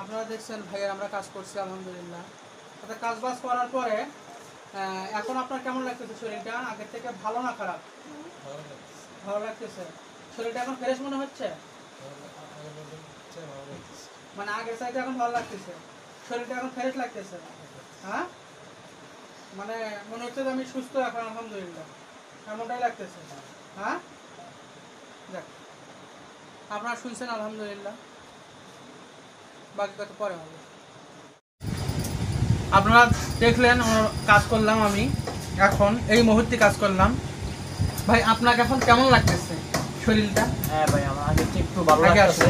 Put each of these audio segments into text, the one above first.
আপনারা দেখছেন ভাইয়ের আমরা কাজ করছি আলহামদুলিল্লাহ। আচ্ছা, কাজ বাজ করার পরে এখন আপনার কেমন লাগতেছে? শরীরটা আগের থেকে ভালো না খারাপ? ভালো লাগতেছে। শরীরটা এখন ফ্রেশ মনে হচ্ছে? মানে আগের চাইতে এখন ভালো লাগতেছে, শরীরটা এখন ফ্রেশ লাগতেছে। হ্যাঁ, মানে মনে হচ্ছে যে আমি সুস্থ এখন আলহামদুলিল্লাহ, এমনটাই লাগতেছে। হ্যাঁ, দেখ আপনারা শুনছেন আলহামদুলিল্লাহ, বাকি কথা পরে হবে। আপনারা দেখলেন কাজ করলাম আমি, এখন এই মুহূর্তে কাজ করলাম। ভাই আপনাকে এখন কেমন লাগতেছে শরীরটা? হ্যাঁ ভাই, আমার আগে একটু ভালো লাগছে।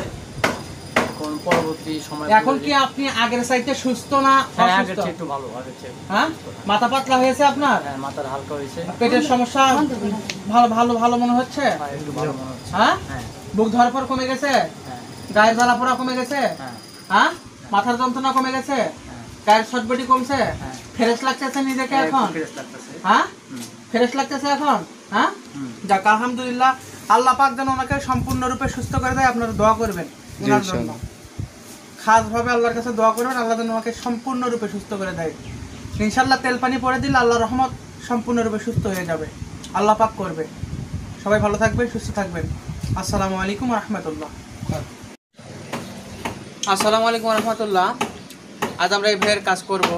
এখন পরবর্তী সময় এখন কি আপনি আগের চাইতে সুস্থ না আগের চেয়ে একটু ভালো? আগের চেয়ে হ্যাঁ, মাথা পাতলা হয়েছে আপনার? হ্যাঁ, মাথার হালকা হয়েছে। পেটের সমস্যা ভালো ভালো ভালো মনে হচ্ছে? হ্যাঁ, একটু ভালো মনে হচ্ছে। হ্যাঁ, হ্যাঁ, বুক ধরপড় কমে গেছে? হ্যাঁ, গায়ের জ্বালা পোড়া কমে গেছে? হ্যাঁ, হ্যাঁ, মাথার যন্ত্রণা কমে গেছে? হ্যাঁ, গায়ের ছটপটি কমছে? হ্যাঁ, ফ্রেশ লাগতেছে নিজেকে হ্যাঁ, এখন? ফ্রেশ লাগতেছে। হ্যাঁ, ফ্রেশ লাগতেছে এখন? হ্যাঁ, যাক আলহামদুলিল্লাহ। আল্লাহ পাক যেন ওনাকে সম্পূর্ণরূপে সুস্থ করে দেয়, আপনারা দোয়া করবেন ওনার জন্য। খাসভাবে আল্লাহর কাছে দোয়া করবেন, আল্লাহ যেন ওনাকে সম্পূর্ণরূপে সুস্থ করে দেয়। ইনশাল্লাহ তেল পানি পরে দিলে আল্লাহ রহমত সম্পূর্ণরূপে সুস্থ হয়ে যাবে, আল্লাহ পাক করবে। সবাই ভালো থাকবেন, সুস্থ থাকবেন। আসসালামু আলাইকুম রহমতুল্লাহ। আসসালামু আলাইকুম রহমতুল্লাহ। আজ আমরা এই ভাইয়ের কাজ করব।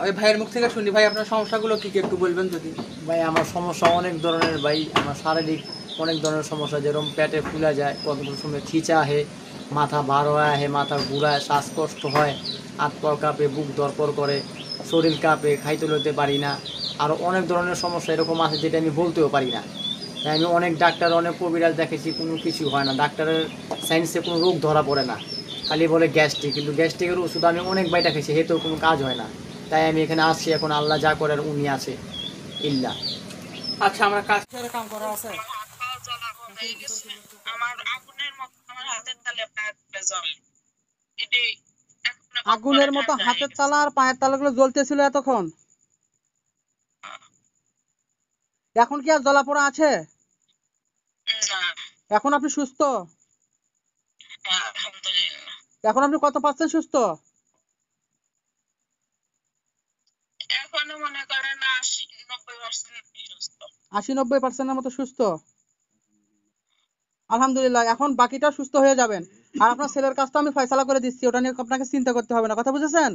ওই ভাইয়ের মুখ থেকে শুনি, ভাই আপনার সমস্যাগুলো কী কী একটু বলবেন যদি। ভাই আমার সমস্যা অনেক ধরনের ভাই, আমার শারীরিক অনেক ধরনের সমস্যা, যেরকম পেটে ফুলে যায়, কত সময় খিচা আহে, মাথা ভার হয়ে আহে, মাথার ঘুরায়, শ্বাসকষ্ট হয়, হাত পা কাঁপে, বুক ধরপড় করে, শরীর কাঁপে, খাইতে লইতে পারি না। আরও অনেক ধরনের সমস্যা এরকম আছে যেটা আমি বলতেও পারি না। তাই আমি অনেক ডাক্তার, অনেক কবিরাজ দেখেছি, কোনো কিছু হয় না। ডাক্তারের সায়েন্সে কোনো রোগ ধরা পড়ে না, খালি বলে গ্যাস্ট্রিক। কিন্তু গ্যাস্ট্রিকের ওষুধ আমি অনেক বাইটা খেয়েছি, হেতেও কোনো কাজ হয় না। তাই আমি এখানে আসছি, এখন আল্লাহ যা করার উনি আছে ইল্লা। আচ্ছা, আমরা কাজ করে কাম করা আছে। আগুনের মতো হাতের তালা আর পায়ের তালাগুলো জ্বলতেছিল এতক্ষণ, এখন কি আর জ্বলা পোড়া আছে? এখন আপনি সুস্থ? এখন আপনি কত পার্সেন্ট সুস্থ? আশি 90% মতো সুস্থ। আলহামদুলিল্লাহ, এখন বাকিটা সুস্থ হয়ে যাবেন। আর আপনার ছেলের কাজটা আমি ফয়সালা করে দিচ্ছি, ওটা নিয়ে আপনাকে চিন্তা করতে হবে না। কথা বুঝেছেন?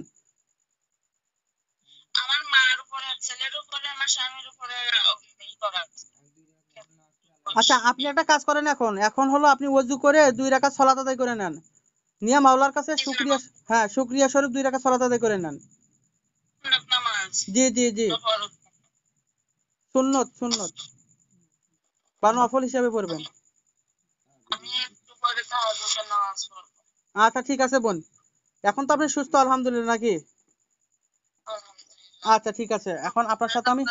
আচ্ছা, আপনি একটা কাজ করেন, এখন এখন হলো আপনি ওযু করে 2 রাকাত সালাত আদায় করে নেন, নিয়ে মাওলার কাছে শুকরিয়া, হ্যাঁ শুকরিয়া স্বরূপ 2 রাকাত সালাত আদায় করে নেন। জি জি জি, সুন্নত সুন্নত বা নফল হিসাবে পড়বেন। আচ্ছা ঠিক আছে বোন, এখন তো আপনি সুস্থ আলহামদুলিল্লাহ নাকি? আচ্ছা ঠিক আছে, এখন আপনার সাথে আমি,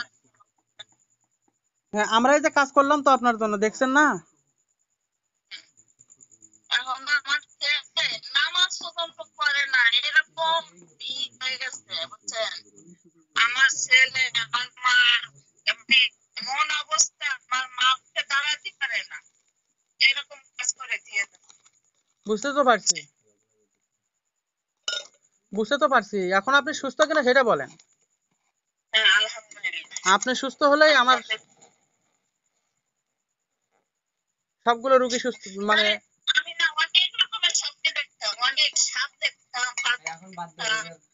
হ্যাঁ আমরা এই যে কাজ করলাম তো আপনার জন্য, দেখছেন না? বুঝতে তো পারছি, বুঝতে তো পারছি। এখন আপনি সুস্থ কিনা সেটা বলেন। আপনি সুস্থ হলেই আমার সবগুলো রোগী সুস্থ, মানে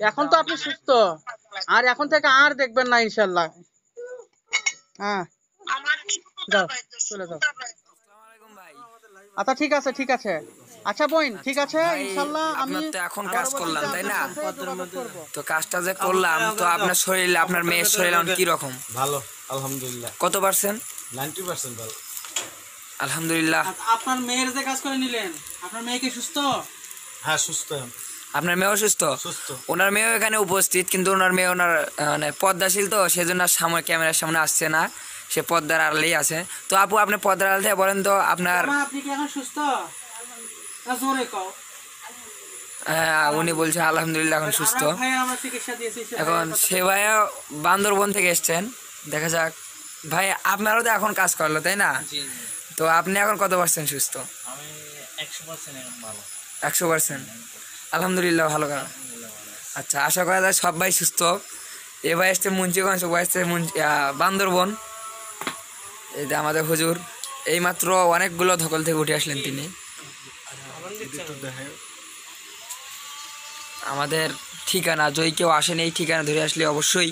এখন তো আপনি সুস্থ, আর এখন থেকে আর দেখবেন না ইনশাল্লাহ। হ্যাঁ, যাও চলে যাও। আচ্ছা ঠিক আছে ঠিক আছে। আচ্ছা বোন, ঠিক আছে ইনশাল্লাহ আমি আপনার তো এখন কাজ করলাম তাই না? করব। তো কাজটা যে করলাম, তো আপনার শরীর, আপনার মেয়ের শরীর এখন কি রকম? ভালো আলহামদুলিল্লাহ, কত পার্সেন্ট? 90% ভালো আলহামদুলিল্লাহ। আপনার মেয়ের যে কাজ করে নিলেন, আপনার মেয়ে কি সুস্থ? হ্যাঁ সুস্থ আপনার মেয়েও সুস্থ? সুস্থ ওনার মেয়েও এখানে উপস্থিত, কিন্তু ওনার মেয়ে ওনার মানে পর্দাশীল, তো সেজন্য সামনে ক্যামেরার সামনে আসছে না, সে পর্দার আড়ালেই আছে। তো আপু আপনি পর্দার আড়াল থেকে বলেন তো আপনার। আপনি কি এখন সুস্থ? জোরে কও। হ্যাঁ, উনি বলছে আলহামদুলিল্লাহ এখন সুস্থ। আমরা চিকিৎসা দিয়েছি। এখন সে ভাইয়া বান্দরবন থেকে এসছেন, দেখা যাক। ভাই আপনারও তো এখন কাজ করলো তাই না? তো আপনি এখন কত পার্সেন্ট সুস্থ? আমি 100% এখন ভালো। 100%? আলহামদুলিল্লাহ ভালো কাজ। আচ্ছা, আশা করা যায় সব ভাই সুস্থ। এ ভাই আসছে মুন্সিগঞ্জ, ও ভাই আসছে বান্দরবন। এই যে আমাদের হুজুর এইমাত্র অনেকগুলো ধকল থেকে উঠে আসলেন তিনি। আমাদের ঠিকানা, যদি কেউ আসেন এই ঠিকানা ধরে আসলে অবশ্যই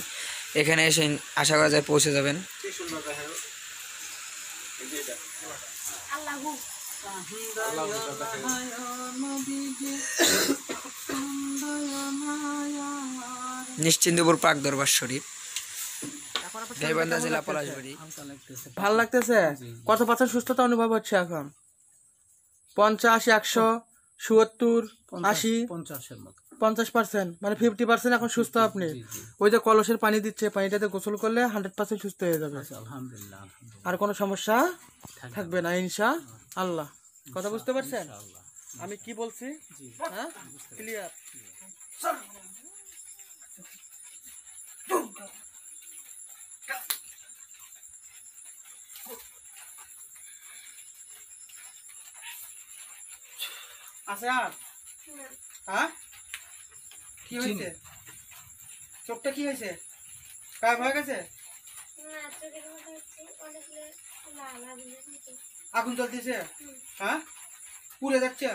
এখানে এসে আশা করা যায় পৌঁছে যাবেন। নিশ্চিন্তপুর পাক দরবার শরীফ, গাইবান্ধা জেলা পলাশবাড়ি। ভালো লাগতেছে? কত পার্সেন্ট সুস্থতা অনুভব হচ্ছে এখন? 50, 100, 70, 80, 50%, মানে 50% এখন সুস্থ আপনি। ওই যে কলসের পানি দিচ্ছে, পানিটাতে গোসল করলে 100% সুস্থ হয়ে যাবে। আর কোনো সমস্যা থাকবে না ইনশাআল্লাহ। কথা বুঝতে পারছেন আমি কি বলছি? হ্যাঁ, ক্লিয়ার? আছে আর? হ্যাঁ, কি হয়েছে? চোখটা কি হয়েছে? গায়েব হয়ে গেছে? আগুন জ্বলতেছে? হ্যাঁ, পুড়ে যাচ্ছে?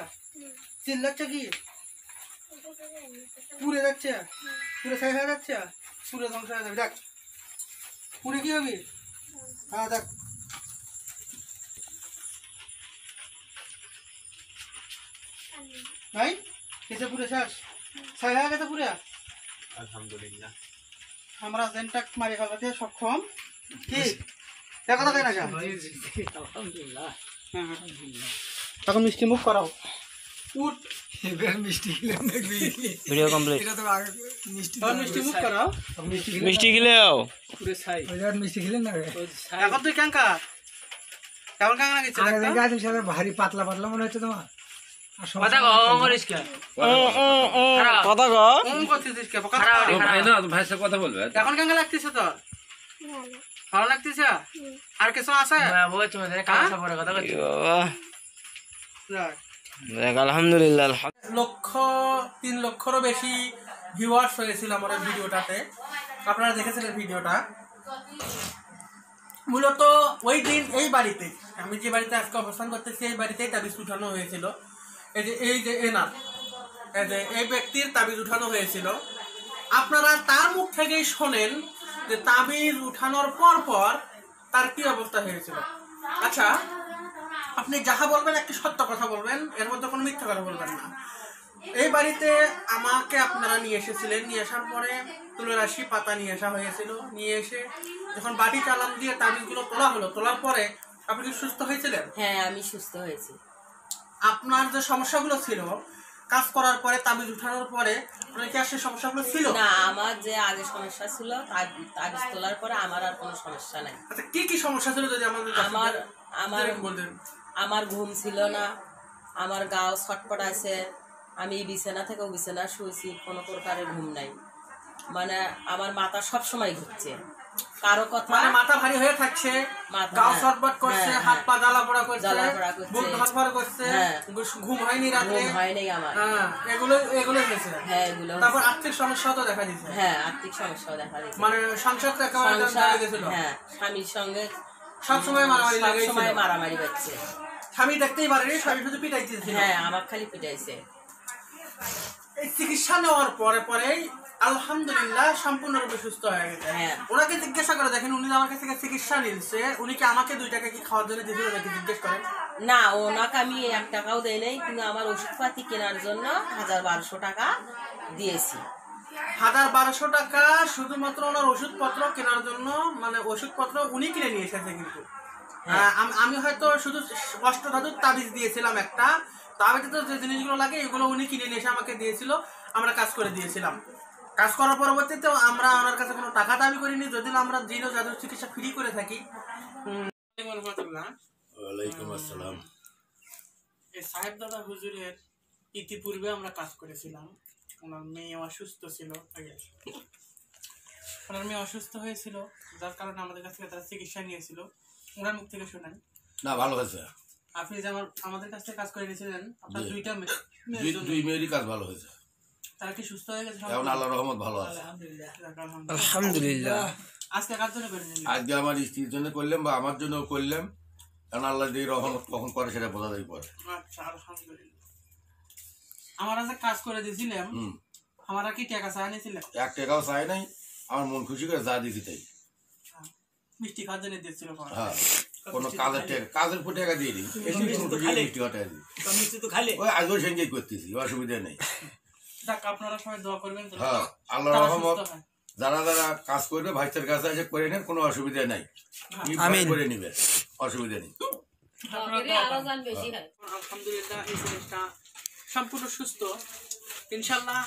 চিল্লাচ্ছে কি? পুড়ে যাচ্ছে? পুড়ে ছাই হয়ে যাচ্ছে? পুড়ে ধ্বংস হয়ে যাবে। দেখ পুড়ে কি হবি? হ্যাঁ দেখ, ভাই কেসে পুরে শেষ, ছাই হয়ে গেছে পুরে। আলহামদুলিল্লাহ। আমরা জেনটাক মারি ফেলাতে সক্ষম। কি দেখা থাকে না? এখন মিষ্টি মুখ করাও। উঠ, ভিডিও কমপ্লিট। মিষ্টি মুখ করাও। মিষ্টি খেলেও এখন তুই ক্যাঙ্কা কেমন কাঙ্কা লাগছে? ভারী পাতলা পাতলা মনে হচ্ছে তোমার। কথা কও করিস কে? কথা কও। কোন করতেছিস কে? ভাই না ভাই সাথে কথা বলবে। এখন কেঙ্কা লাগতেছে তোর? ভালো লাগতেছে? আর কিছু আছে? হ্যাঁ বল, তুমি কাঁচা পরে কথা কইছো। দেখ আলহামদুলিল্লাহ। 3 লক্ষেরও বেশি ভিউয়ার্স হয়েছিল আমার এই ভিডিওটাতে। আপনারা দেখেছিলেন ভিডিওটা। মূলত ওই দিন এই বাড়িতে, আমি যে বাড়িতে আজকে অবস্থান করতেছি, এই বাড়িতেই তাবিজ উঠানো হয়েছিল। এই যে এনার, এই ব্যক্তির তাবিজ উঠানো হয়েছিল। আপনারা তার মুখ থেকেই শোনেন যে তাবিজ উঠানোর পর তার কি অবস্থা হয়েছিল। আচ্ছা, আপনি যাহা বলবেন একটি সত্য কথা বলবেন, এর মধ্যে কোনো মিথ্যা কথা বলবেন না। এই বাড়িতে আমাকে আপনারা নিয়ে এসেছিলেন, নিয়ে আসার পরে তুলসী পাতা নিয়ে আসা হয়েছিল। নিয়ে এসে যখন বাটি চালান দিয়ে তাবিজগুলো তোলা হলো, তোলার পরে আপনি কি সুস্থ হয়েছিলেন? হ্যাঁ, আমি সুস্থ হয়েছি। আপনার যে সমস্যাগুলো ছিল কাজ করার পরে, তাবিজ উঠানোর পরে, আপনার কি আর সেই সমস্যাগুলো ছিল না? আমার যে আগে সমস্যা ছিল, তাবিজ তোলার পরে আমার আর কোনো সমস্যা নাই। আচ্ছা, কি কি সমস্যা ছিল যদি আমাদের বলতেন? আমার ঘুম ছিল না, আমার গাও ছটপট আছে, আমি বিছানা থেকেও বিছানা শুয়েছি, কোনো প্রকারের ঘুম নাই। মানে আমার মাথা সব সময় ঘুরছে, কারো কথা মানে মাথা ভারী হয়ে থাকছে, গাও ছটপট করছে, হাত পা জ্বালাপোড়া করছে, বুক ধরফর করছে, ঘুম হয়নি রাতে, ঘুম হয় নাই আমার। হ্যাঁ, এগুলো হয়েছে। হ্যাঁ, এগুলো। তারপর আর্থিক সমস্যাও তো দেখা দিয়েছে। হ্যাঁ, আর্থিক সমস্যাও দেখা দিয়েছে। মানে সংসারটা একেবারে দাঁড়িয়ে গেছিল। হ্যাঁ, স্বামীর সঙ্গে সবসময় মারামারি লাগাইছিল। সবসময় মারামারি হচ্ছে। স্বামী দেখতেই পারেনি, স্বামী শুধু পিটাইছে। হ্যাঁ, আমার খালি পিটাইছে। এই চিকিৎসা নেওয়ার পরেই আলহামদুলিল্লাহ সম্পূর্ণরূপে সুস্থ হয়ে গেছে। হ্যাঁ। ওনাকে জিজ্ঞাসা করে দেখেন, উনি আমার কাছ থেকে চিকিৎসা নিচ্ছে, উনি কি আমাকে 2 টাকা কি খাওয়ার জন্য দিয়েছিল নাকি জিজ্ঞেস করেন? না, ওনাকে আমি 1 টাকাও দেই নাই, কিন্তু আমার ওষুধপাতি কেনার জন্য 1000-1200 টাকা দিয়েছি। 1000-1200 টাকা শুধুমাত্র ওনার ওষুধপত্র কেনার জন্য, মানে ওষুধপত্র উনি কিনে নিয়ে এসেছে। কিন্তু আমি হয়তো শুধু অষ্টধাতুর তাবিজ দিয়েছিলাম একটা, তাবিজে তো যে জিনিসগুলো লাগে এগুলো উনি কিনে নিয়ে এসে আমাকে দিয়েছিল, আমরা কাজ করে দিয়েছিলাম। কাজ করার পরবর্তীতে আমরা ওনার কাছে কোনো টাকা দাবি করিনি, যদিও আমরা জিন ও জাদুর চিকিৎসা ফ্রি করে থাকি। ওয়ালাইকুম আসসালাম। এই সাহেব দাদা হুজুরের ইতিপূর্বে আমরা কাজ করেছিলাম। ওনার মেয়ে অসুস্থ ছিল, ওনার মেয়ে অসুস্থ হয়েছিল, যার কারণে আমাদের কাছ থেকে তারা চিকিৎসা নিয়েছিল। ওনার মুখ থেকে শোনেন। না, ভালো হয়েছে। আপনি যে আমাদের কাছ থেকে কাজ করে নিয়েছিলেন, আপনার 2টা দুই মেয়েরই কাজ ভালো হয়েছে। তারা কি সুস্থ হয়ে গেছে? এখন আল্লাহ রহমত ভালো আছে। আলহামদুলিল্লাহ। আজকে কার জন্য করে নিলেন? আজকে আমার স্ত্রীর জন্য করলাম বা আমার জন্য করলাম, কারণ আল্লাহ যে রহমত কখন করে সেটা বোঝা যায় পরে। আচ্ছা আলহামদুলিল্লাহ। আমার আজকে কাজ করে দিয়েছিলাম, আমার কি টাকা চাই নিয়েছিলেন? 1 টাকাও চাই নাই, আমার মন খুশি করে যা দিছি তাই। মিষ্টি খাওয়ার জন্য দিয়েছিল। হ্যাঁ, কোনো কাজের ফুটে টাকা দিয়ে দিই, মিষ্টি হটাই দিই। ওই আজও সঙ্গে করতেছি, অসুবিধা নেই। যাক, আপনারা সবাই দোয়া করবেন। হ্যাঁ, আল্লাহ রহমত যারা যারা কাজ করবে ভাইসের কাছে এসে করে নেন, কোনো অসুবিধা নাই। করে নিবে, অসুবিধা নেই। আলহামদুলিল্লাহ, এই জিনিসটা সম্পূর্ণ সুস্থ, ইনশাল্লাহ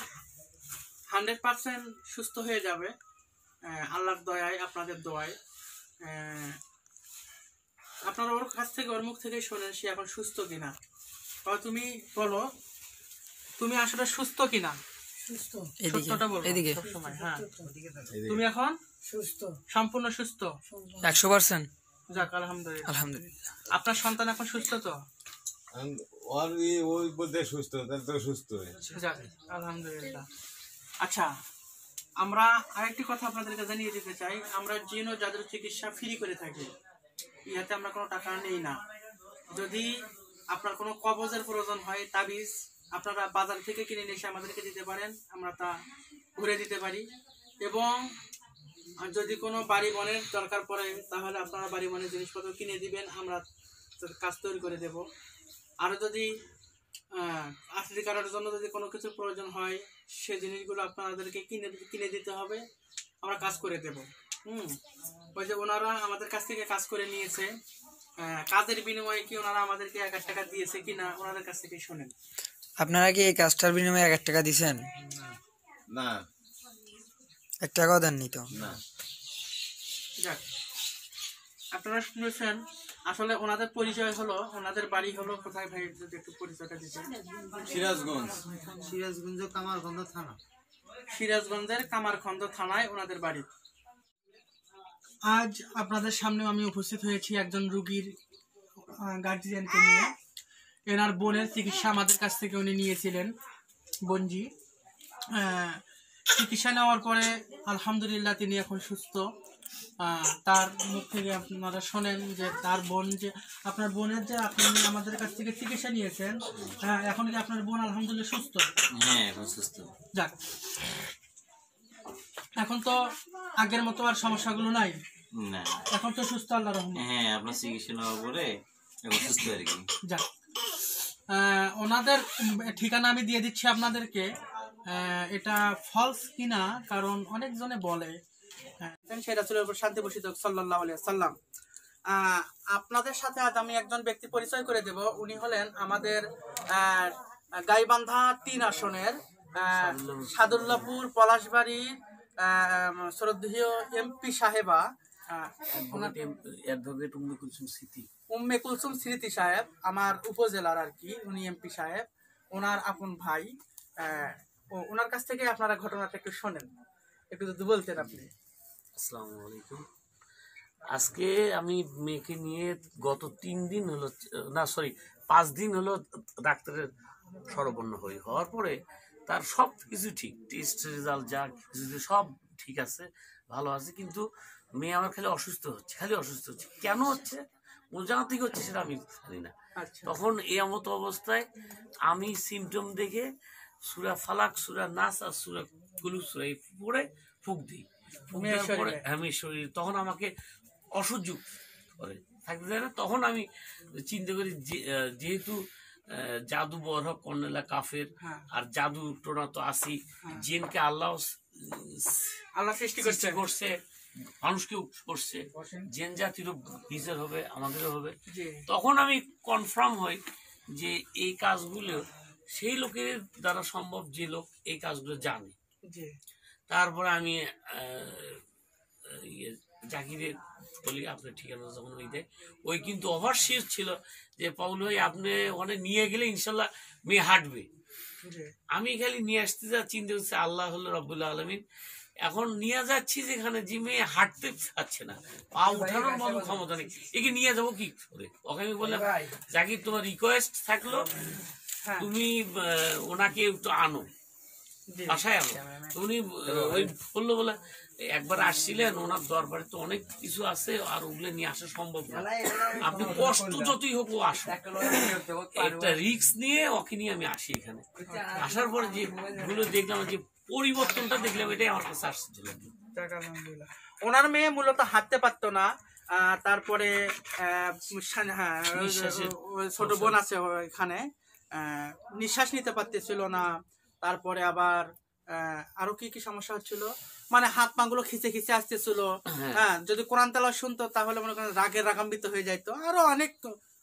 100% সুস্থ হয়ে যাবে আল্লাহর দয়ায়, আপনাদের দোয়ায়। আপনারা ওর কাছ থেকে, ওর মুখ থেকে শোনেন সে এখন সুস্থ কিনা। তুমি বলো, তুমি আসলে সুস্থ কিনা? সত্যটা বলো সবসময়। হ্যাঁ, তুমি এখন সুস্থ, সম্পূর্ণ সুস্থ, 100%। যাক আলহামদুলিল্লাহ। আলহামদুলিল্লাহ। আপনার সন্তান এখন সুস্থ তো? যাক আলহামদুলিল্লাহ। আচ্ছা, আমরা আরেকটি কথা আপনাদেরকে জানিয়ে দিতে চাই, আমরা জিন ও জাদুর চিকিৎসা ফ্রি করে থাকি, ইয়াতে আমরা কোনো টাকা নেই না। যদি আপনার কোনো কবজের প্রয়োজন হয়, তাবিজ, আপনারা বাজার থেকে কিনে নিয়ে এসে আমাদেরকে দিতে পারেন, আমরা তা ঘুরে দিতে পারি। এবং যদি কোনো বাড়ি বনের দরকার পড়ে, তাহলে আপনারা বাড়ি বনের জিনিসপত্র কিনে দিবেন, আমরা কাজ তৈরি করে দেব। আর যদি আর্থিক কারণের জন্য যদি কোনো কিছু প্রয়োজন হয়, সে জিনিসগুলো আপনাদেরকে কিনে দিতে হবে, আমরা কাজ করে দেব। ওই যে ওনারা আমাদের কাছ থেকে কাজ করে নিয়েছে, কাজের বিনিময়ে কি ওনারা আমাদেরকে 1000 টাকা দিয়েছে কিনা, ওনাদের কাছ থেকে শোনেন। আপনারা কি এই কাজটার বিনিময়ে 1000 টাকা দিয়েছেন? না, 1 টাকাও দেননি তো? না। যাক, আপনারা শুনেছেন। আসলে ওনাদের পরিচয় হলো, ওনাদের বাড়ি হলো কোথায় ভাই, যদি একটু পরিচয়টা দিতেন। সিরাজগঞ্জের কামারখন্দ থানায় ওনাদের বাড়ি। আজ আপনাদের সামনে আমি উপস্থিত হয়েছি একজন রোগীর গার্জিয়ানকে নিয়ে। এনার বোনের চিকিৎসা আমাদের কাছ থেকে উনি নিয়েছিলেন, বোনজি। চিকিৎসা নেওয়ার পরে আলহামদুলিল্লাহ তিনি এখন সুস্থ। তার মুখ থেকে আপনারা শোনেন যে তার বোন, যে আপনার বোনের যে আপনি আমাদের কাছ থেকে চিকিৎসা নিয়েছেন, এখন কি আপনার বোন আলহামদুলিল্লাহ সুস্থ? হ্যাঁ, এখন সুস্থ। যাক, এখন তো আগের মতো আর সমস্যাগুলো নাই, না, এখন তো সুস্থ, আল্লাহর রহমত। হ্যাঁ, আপনার চিকিৎসা নেওয়ার পরে এখন সুস্থ আর কি। যাক, ওনাদের ঠিকানা আমি দিয়ে দিচ্ছি আপনাদেরকে। এটা ফলস কিনা, কারণ অনেকজনে বলে, সেই রাসূলের উপর শান্তি বর্ষিত হোক সাল্লাল্লাহু আলাইহি ওয়াসাল্লাম। আপনাদের সাথে আজ আমি একজন ব্যক্তি পরিচয় করে দেব। উনি হলেন আমাদের গাইবান্ধা 3 আসনের সাদুল্লাপুর পলাশবাড়ির শ্রদ্ধেয় এমপি সাহেবা, উম্মে কুলসুম স্মৃতি সাহেব, আমার উপজেলার আর কি, উনি এমপি সাহেব, ওনার আপন ভাই। ওনার কাছ থেকে আপনারা ঘটনাটা একটু শোনেন, একটু যদি বলতেন আপনি। আসসালামু আলাইকুম। আজকে আমি মেয়েকে নিয়ে গত 3 দিন হলো, না সরি 5 দিন হলো ডাক্তারের শরণাপন্ন হওয়ার পরে তার সব কিছু ঠিক, টেস্ট রেজাল্ট যা কিছু সব ঠিক আছে, ভালো আছে, কিন্তু মেয়ে আমার খালি অসুস্থ হচ্ছে, কেন হচ্ছে, জানা থেকে হচ্ছে সেটা আমি জানি না। তখন এই মতো অবস্থায় আমি সিমটম দেখে সূরা ফালাক, সূরা নাস আর সূরা কুলু পড়ে ফুক দিই। আমি শরীর তখন আমাকে অসহ্য করে থাকতে দেয় না। তখন আমি চিন্তা করি যেহেতু জাদু বরহ কর্নেলা কাফের, আর জাদু টোনা তো আসি, জিনকে আল্লাহ সৃষ্টি করছে, মানুষকেও করছে, জেন জাতিরও বিচার হবে, আমাদেরও হবে। তখন আমি কনফার্ম হই যে এই কাজগুলো সেই লোকের দ্বারা সম্ভব যে লোক এই কাজগুলো জানে। তারপরে আমি জাকিরের বলি, আপনার ঠিকানা যখন ওই দেয়, ওই কিন্তু ওভারসিয়ার ছিল যে পাউল ভাই আপনি ওখানে নিয়ে গেলে ইনশাল্লাহ মেয়ে হাঁটবে। আমি খালি নিয়ে আসতে যা চিন্তা করছি, আল্লাহ হলো রব্বুল আলামিন। এখন নিয়ে যাচ্ছি যেখানে যে মেয়ে হাঁটতে পারছে না, পা উঠানোর মতো ক্ষমতা নেই, একে নিয়ে যাবো কি করে? ওকে আমি বললাম, জাকির তোমার রিকোয়েস্ট থাকলো, তুমি ওনাকে একটু আনো। বাসায় আমার তো উনি ওই বললো বলে একবার আসছিলেন, ওনার দরবারে তো অনেক কিছু আছে আর ওগুলো নিয়ে আসা সম্ভব না, আপনি কষ্ট যতই হোক ও আসুন, একটা রিস্ক নিয়ে ওকে নিয়ে আমি আসি এখানে। আসার পরে যেগুলো দেখলাম, যে পরিবর্তনটা দেখলাম, এটাই আমার কাছে আশ্চর্য লাগলো। যাক, আলহামদুলিল্লাহ। ওনার মেয়ে মূলত হাঁটতে পারতো না, তারপরে হ্যাঁ ওই ছোট বোন আছে এখানে, নিঃশ্বাস নিতে পারতেছিল না, তারপরে আবার আরো কি কি সমস্যা হচ্ছিল, মানে হাত পা গুলো খিচে খিচে আসতেছিল। হ্যাঁ, যদি কোরআন তেলাওয়াত শুনতো তাহলে মনে করেন রাগান্বিত হয়ে যাইতো। আরো অনেক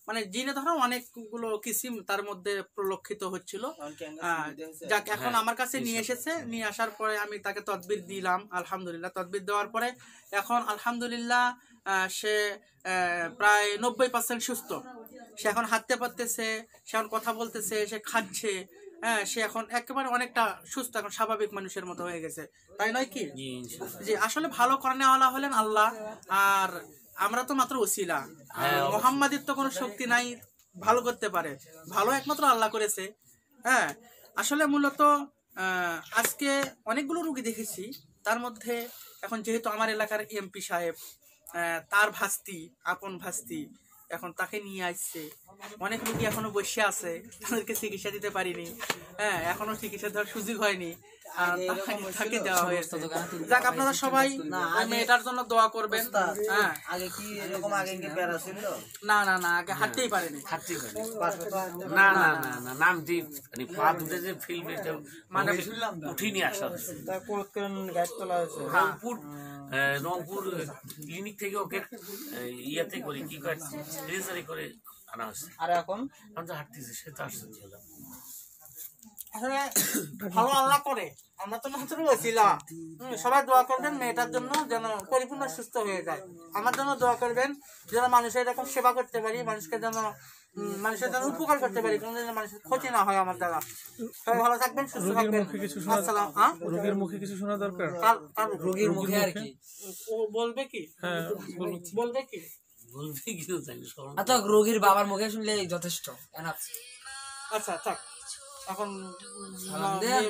মানে জিনে ধরো অনেকগুলো কিসিম তার মধ্যে প্রলক্ষিত হচ্ছিল। যাক, এখন আমার কাছে নিয়ে এসেছে, নিয়ে আসার পরে আমি তাকে তদবির দিলাম, আলহামদুলিল্লাহ। তদবির দেওয়ার পরে এখন আলহামদুলিল্লাহ সে প্রায় 90% সুস্থ। সে এখন হাঁটতে পারতেছে, সে এখন কথা বলতেছে, সে খাচ্ছে। হ্যাঁ, সে এখন একেবারে অনেকটা সুস্থ, এখন স্বাভাবিক মানুষের মতো হয়ে গেছে, তাই নয় কি? জি, আসলে ভালো করানেওয়ালা হলেন আল্লাহ, আর আমরা তো মাত্র ওসিলা। মোহাম্মদের তো কোনো শক্তি নাই ভালো করতে পারে, ভালো একমাত্র আল্লাহ করেছে। হ্যাঁ, আসলে মূলত আজকে অনেকগুলো রোগী দেখেছি, তার মধ্যে এখন যেহেতু আমার এলাকার এমপি সাহেব, তার ভাস্তি, আপন ভাস্তি, এখন তাকে নিয়ে আসছে। অনেক রোগী এখনো বসে আছে, তাদেরকে চিকিৎসা দিতে পারিনি। হ্যাঁ, এখনো চিকিৎসা দেওয়ার সুযোগ হয়নি, তাকে দেওয়া হয়েছে। যাক, আপনারা সবাই মেয়েটার জন্য দোয়া করবেন। হ্যাঁ, আগে কি এরকম আগে কি প্যারা ছিল? না না না, আগে হাঁটতেই পারেনি। না না না না, নাম দি মানে পা দুটো যে ফিল্ম, এটা মানে উঠিনি আসা হচ্ছে। রংপুর ক্লিনিক থেকে ওকে ইয়াতে করে কি করে রেজারি করে আনা হচ্ছে। আর এখন তো হাঁটতেছে, সে তো আসছে ছিলাম। আসলে ভালো আল্লাহ করে, আমরা তো মাত্র ওসিলা। সবাই দোয়া করবেন মেয়েটার জন্য যেন পরিপূর্ণ সুস্থ হয়ে যায়। আমার জন্য দোয়া করবেন যেন মানুষের এরকম সেবা করতে পারি, মানুষের জন্য উপকার করতে পারি, কোনো যেন মানুষের ক্ষতি না হয় আমার দ্বারা। সবাই ভালো থাকবেন, সুস্থ থাকবেন। আসসালাম। রোগীর মুখে কিছু শোনা দরকার। রোগীর মুখে আর কি ও বলবে কি? হ্যাঁ, বলবে কি? বলবে কিছু চাই আচ্ছা, রোগীর বাবার মুখে শুনলে যথেষ্ট। আচ্ছা থাক, এখন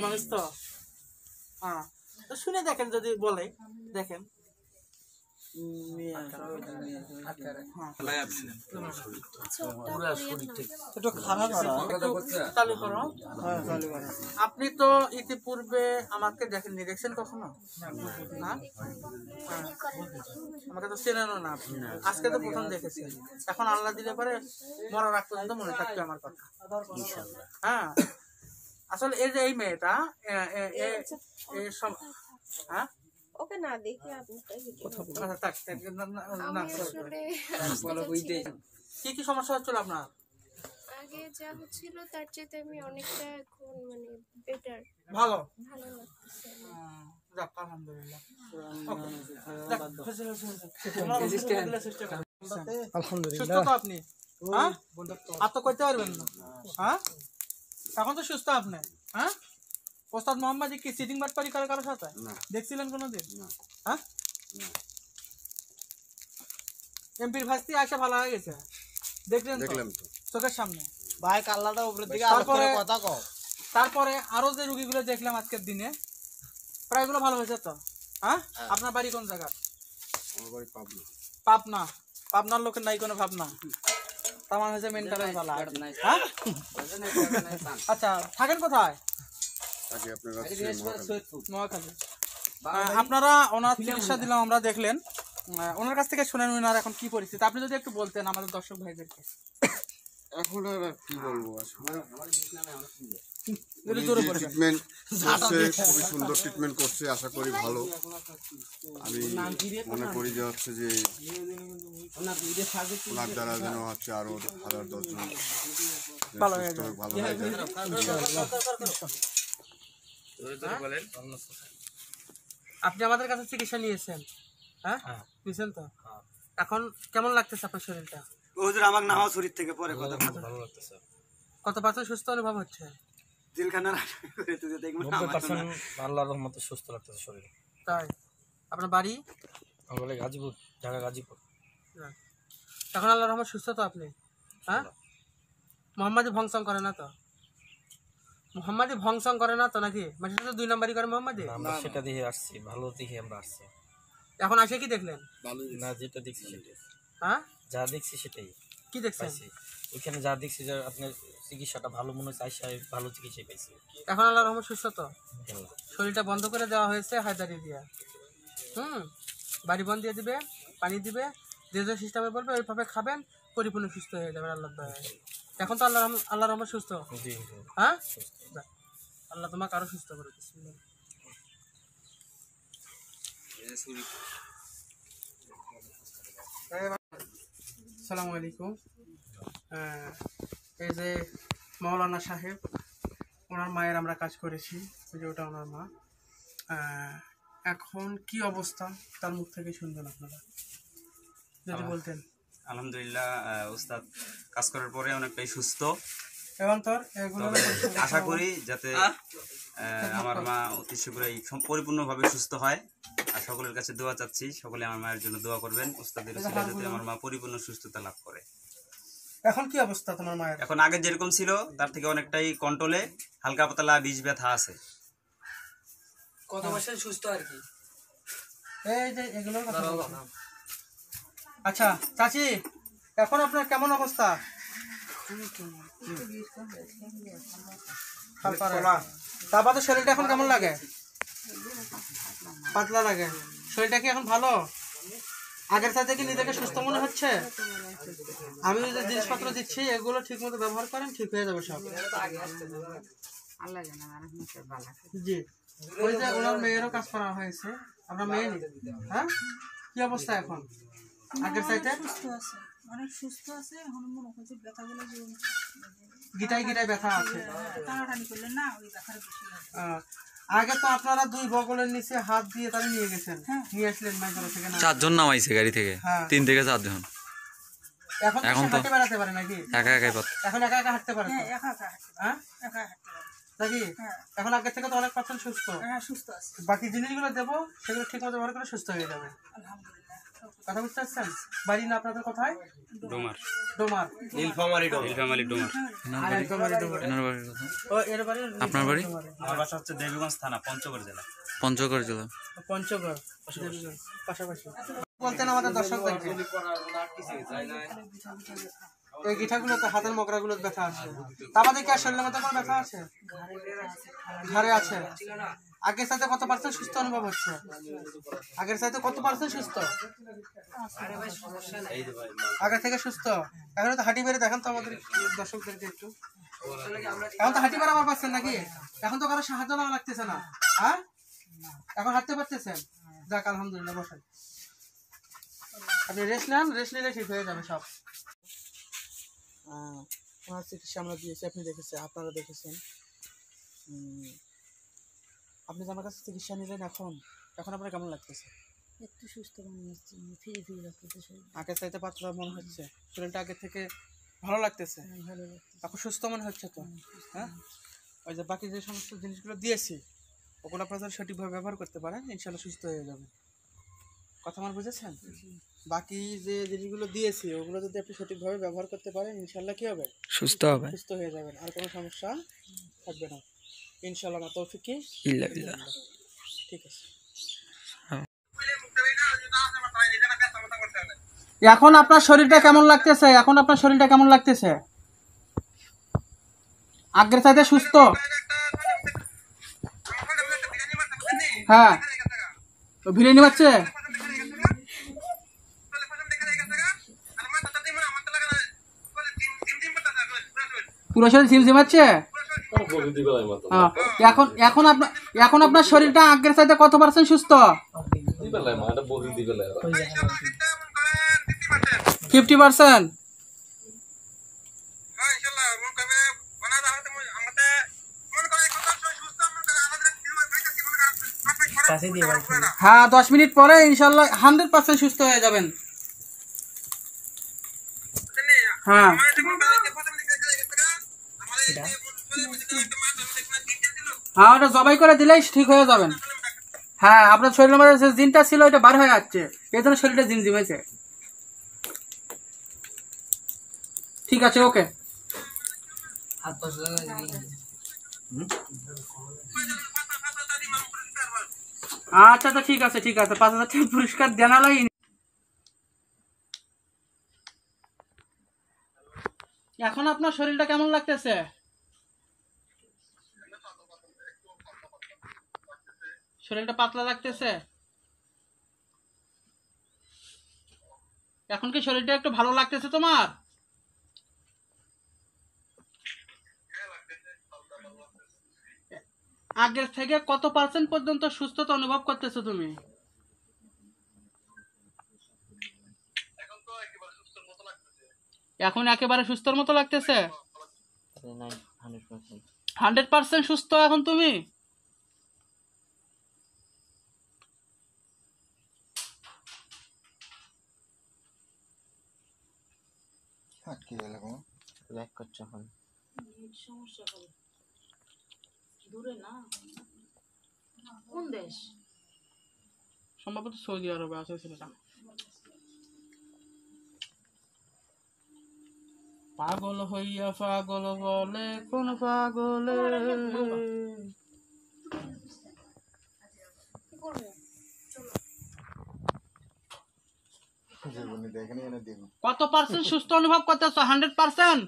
মানুষ তো হ্যাঁ, তো শুনে দেখেন, যদি বলে দেখেন। আপনি তো ইতিপূর্বে আমাকে দেখেননি, দেখছেন কখনো? আমাকে তো চেনেনও না, আজকে তো প্রথম দেখেছেন। এখন আল্লাহ দিলে পরে মরার আগ পর্যন্ত মনে থাকবে আমার কথা। হ্যাঁ, আসলে এই যে এই মেয়েটা হ্যাঁ, ওকে না দেখি কি কি সমস্যা হচ্ছিল আপনার? আগে যা হচ্ছিল তার চেয়ে আমি অনেকটা এখন মানে বেটার, ভালো ভালো লাগতেছে। যাক, আলহামদুলিল্লাহ। সুস্থ তো আপনি? হ্যাঁ, আর তো করতে পারবেন না। হ্যাঁ, এখন তো সুস্থ আপনি? হ্যাঁ, ওস্তাদ মোহাম্মদ কি সিটিং বাটপারি করে কারোর সাথে দেখছিলেন কোনোদিন? হ্যাঁ, এমপির ভাস্তি আসা ভালো হয়ে গেছে, দেখলেন তো চোখের সামনে। ভাই কাল্লাটা উপরের দিকে কথা কও। তারপরে আরো যে রুগীগুলো দেখলাম আজকের দিনে, প্রায়গুলো ভালো হয়েছে তো। হ্যাঁ, আপনার বাড়ি কোন জায়গা? আমার বাড়ি পাবনা। পাবনার লোকের নাই কোনো ভাবনা, তার মানে হচ্ছে মেন্টালের ভালো। হ্যাঁ, আচ্ছা, থাকেন কোথায়? নোয়াখালী। আপনারা ওনার চিকিৎসা দিলাম, আমরা দেখলেন, ওনার কাছ থেকে শুনেন ওনার এখন কি পরিস্থিতি, আপনি যদি একটু বলতেন আমাদের দর্শক ভাইদেরকে। এখন আর কি বলবো, ট্রিটমেন্ট খুবই সুন্দর ট্রিটমেন্ট করছে, আশা করি ভালো। আমি মনে করি যে হচ্ছে যে ওনার দ্বারা যেন হচ্ছে আরো 1010 জন ভালো হয়ে যায়। আপনি আমাদের কাছে চিকিৎসা নিয়েছেন? হ্যাঁ, নিয়েছেন তো? এখন কেমন লাগতেছে আপনার শরীরটা? হুজুর আমার নামা শরীর থেকে পরে কথা ভালো লাগতেছে। কত পার্সেন্ট সুস্থ অনুভব হচ্ছে? দিলখানা করে তুই দেখবেন 90% আল্লাহর রহমতে সুস্থ লাগতেছে শরীর। তাই? আপনার বাড়ি? আমার বাড়ি গাজীপুর, ঢাকা গাজীপুর। এখন আল্লাহর রহমতে সুস্থ তো আপনি? হ্যাঁ, মোহাম্মদী ভংসং করে না তো? মোহাম্মদী ভংসং করে না তো নাকি? মানুষের তো 2 নাম্বারই করে মোহাম্মদী। আমরা সেটা দেখে আসছি, ভালো দেখে আমরা আসছি। এখন আসে কি দেখলেন? না, যেটা দেখছি সেটাই। হ্যাঁ, যা দেখছি সেটাই। কি দেখছেন? ওইখানে যা দেখছি যে আপনার চিকিৎসাটা ভালো মনে হচ্ছে, আইসা ভালো চিকিৎসা পাইছি। এখন আল্লাহর রহমত সুস্থ তো? শরীরটা বন্ধ করে দেওয়া হয়েছে হায়দারি দিয়া। বাড়ি বন্ধ দিয়ে দিবে, পানি দিবে, যে যে সিস্টেমে বলবে ওইভাবে খাবেন, পরিপূর্ণ সুস্থ হয়ে যাবেন আল্লাহর দয়ায়। এখন তো আল্লাহর রহমত সুস্থ। হ্যাঁ, আল্লাহ তোমাকে আরো সুস্থ করে দিচ্ছে। আসসালামু আলাইকুম। এই যে মাওলানা সাহেব, ওনার মায়ের আমরা কাজ করেছি, ওই যে ওটা ওনার মা। এখন কি অবস্থা তার মুখ থেকে শুনবেন আপনারা, যদি বলতেন। আলহামদুলিল্লাহ, উস্তাদ কাজ করার পরে অনেকটাই সুস্থ। এবং তোর এগুলো আশা করি যাতে আমার মা অতি শীঘ্রই পরিপূর্ণভাবে সুস্থ হয়। আর সকলের কাছে দোয়া চাচ্ছি, সকলে আমার মায়ের জন্য দোয়া করবেন, উস্তাদের উসিলায় যাতে আমার মা পরিপূর্ণ সুস্থতা লাভ করে। এখন কি অবস্থা তোমার মায়ের? এখন আগে যেরকম ছিল তার থেকে অনেকটাই কন্ট্রোলে, হালকা পাতলা বিষ ব্যথা আছে। কত বছর সুস্থ আর কি? এই যে এগুলো। আচ্ছা চাচি, এখন আপনার কেমন অবস্থা? তারপর শরীরটা এখন কেমন লাগে? পাতলা লাগে। শরীরটা কি এখন ভালো? আগের সাথে কি নিজেকে সুস্থ মনে হচ্ছে? আমি যে জিনিসপত্র দিচ্ছি এগুলো ঠিক মতো ব্যবহার করেন, ঠিক হয়ে যাবে সব। জি, ওই যে ওনার মেয়েরও কাজ করা হয়েছে, আমরা মেয়ে নেই। হ্যাঁ, কি অবস্থা এখন আগের চাইতে? অনেক সুস্থ আছে। এখন মনে হচ্ছে ব্যথাগুলো গিটাই গিটাই ব্যথা আছে। টানাটানি করলে না ওই ব্যথাটা বেশি হয়। আগে তো আপনারা 2 বগলের নিচে হাত দিয়ে তারা নিয়ে গেছেন, নিয়ে আসলেন মাইজরা থেকে না? 4 জন নামাইছে গাড়ি থেকে, 3 থেকে 4 জন। এখন তো হাঁটতে বেড়াতে পারে নাকি? একা একাই পারে। এখন একা একা হাঁটতে পারে? হ্যাঁ, একা একা হাঁটতে পারে। হ্যাঁ, একা হাঁটতে পারে নাকি? এখন আগের থেকে তো অনেক পার্সেন্ট সুস্থ। হ্যাঁ, সুস্থ আছে। বাকি জিনিসগুলো দেবো, সেগুলো ঠিক মতো ব্যবহার করে সুস্থ হয়ে যাবে। আলহামদুলিল্লাহ। কথা বুঝতে পারছেন? বাড়ি না আপনাদের কোথায়? ডোমার। ডোমার, নীলফামারী ডোমার। নীলফামারী ডোমার। এনার বাড়ি কোথায়? ও এর বাড়ি? আপনার বাড়ি? আমার বাসা হচ্ছে দেবীগঞ্জ থানা, পঞ্চগড় জেলা। পঞ্চগড় জেলা। পঞ্চগড় পাশাপাশি। বলতেন আমাদের দর্শকদেরকে, এই গিঠাগুলো তো হাতের মগরাগুলো ব্যথা আছে, তারপরে কি আর শরীরের মধ্যে কোনো ব্যথা আছে? ঘরে আছে। আগের সাথে কত পার্সেন্ট সুস্থ অনুভব হচ্ছে? আগের সাথে কত পার্সেন্ট সুস্থ? আগের থেকে সুস্থ। এখন তো হাঁটি বেড়ে দেখান তো আমাদের দর্শকদেরকে একটু। এখন তো হাঁটি বেড়াবার পাচ্ছেন নাকি? এখন তো কারো সাহায্য নেওয়া লাগতেছে না। হ্যাঁ, এখন হাঁটতে পারতেছেন? যাক আলহামদুলিল্লাহ, বসেন। আপনি রেস্ট নেন, রেস্ট নিলে ঠিক হয়ে যাবে সব। ওনার চিকিৎসা আমরা দিয়েছি, আপনি দেখেছেন, আপনারা দেখেছেন। আপনি যে আমার কাছে চিকিৎসা নিলেন, এখন আপনার কেমন লাগতেছে? একটু সুস্থ মনে হচ্ছে, ফিরে ফিরে লাগতেছে শরীর। আগের চাইতে পাতলা মনে হচ্ছে, শরীরটা আগের থেকে ভালো লাগতেছে? ভালো লাগতেছে। এখন সুস্থ মনে হচ্ছে তো? হ্যাঁ, ওই যে বাকি যে সমস্ত জিনিসগুলো দিয়েছি ওগুলো আপনারা সঠিকভাবে ব্যবহার করতে পারেন, ইনশাল্লাহ সুস্থ হয়ে যাবে। কথা আমার বুঝেছেন? বাকি যে জিনিসগুলো দিয়েছি ওগুলো যদি আপনি সঠিকভাবে ব্যবহার করতে পারেন, ইনশাল্লাহ কি হবে? সুস্থ হবে, সুস্থ হয়ে যাবেন, আর কোনো সমস্যা থাকবে না ইনশাল্লাহ। আমার তৌফিক কি ইল্লা বিল্লাহ। ঠিক আছে। এখন আপনার শরীরটা কেমন লাগতেছে? এখন আপনার শরীরটা কেমন লাগতেছে? আগের চাইতে সুস্থ? হ্যাঁ, বিরিয়ানি বাচ্চা পুরো শরীর ঝিমঝিমাচ্ছে। এখন আপনার শরীরটা আগের চাইতে কত পার্সেন্ট সুস্থ? 50%। হ্যাঁ, 10 মিনিট পরে ইনশাল্লাহ 100% সুস্থ হয়ে যাবেন। হ্যাঁ, হ্যাঁ, ওটা জবাই করে দিলেই ঠিক হয়ে যাবেন। হ্যাঁ, আপনার শরীরের মধ্যে যে জিনটা ছিল ওটা বার হয়ে যাচ্ছে, এই জন্য শরীরটা ঝিমঝিমেছে। ঠিক আছে, ওকে। আচ্ছা আচ্ছা ঠিক আছে 5,000 টাকা পুরস্কার জানালাই। এখন আপনার শরীরটা কেমন লাগতেছে? শরীরটা পাতলা লাগতেছে? এখন কি শরীরটা একটু ভালো লাগতেছে তোমার? আগের থেকে কত % পর্যন্ত সুস্থতা অনুভব করতেছো তুমি? এখন একেবারে সুস্থর মতো লাগতেছে? 100% সুস্থ এখন তুমি? কোন দেশ? সম্ভবত সৌদি আরবে আছে ছেলেটা। পাগল হইয়া পাগল বলে কোন পাগলে। কত % সুস্থ অনুভব করতেছো? 100%?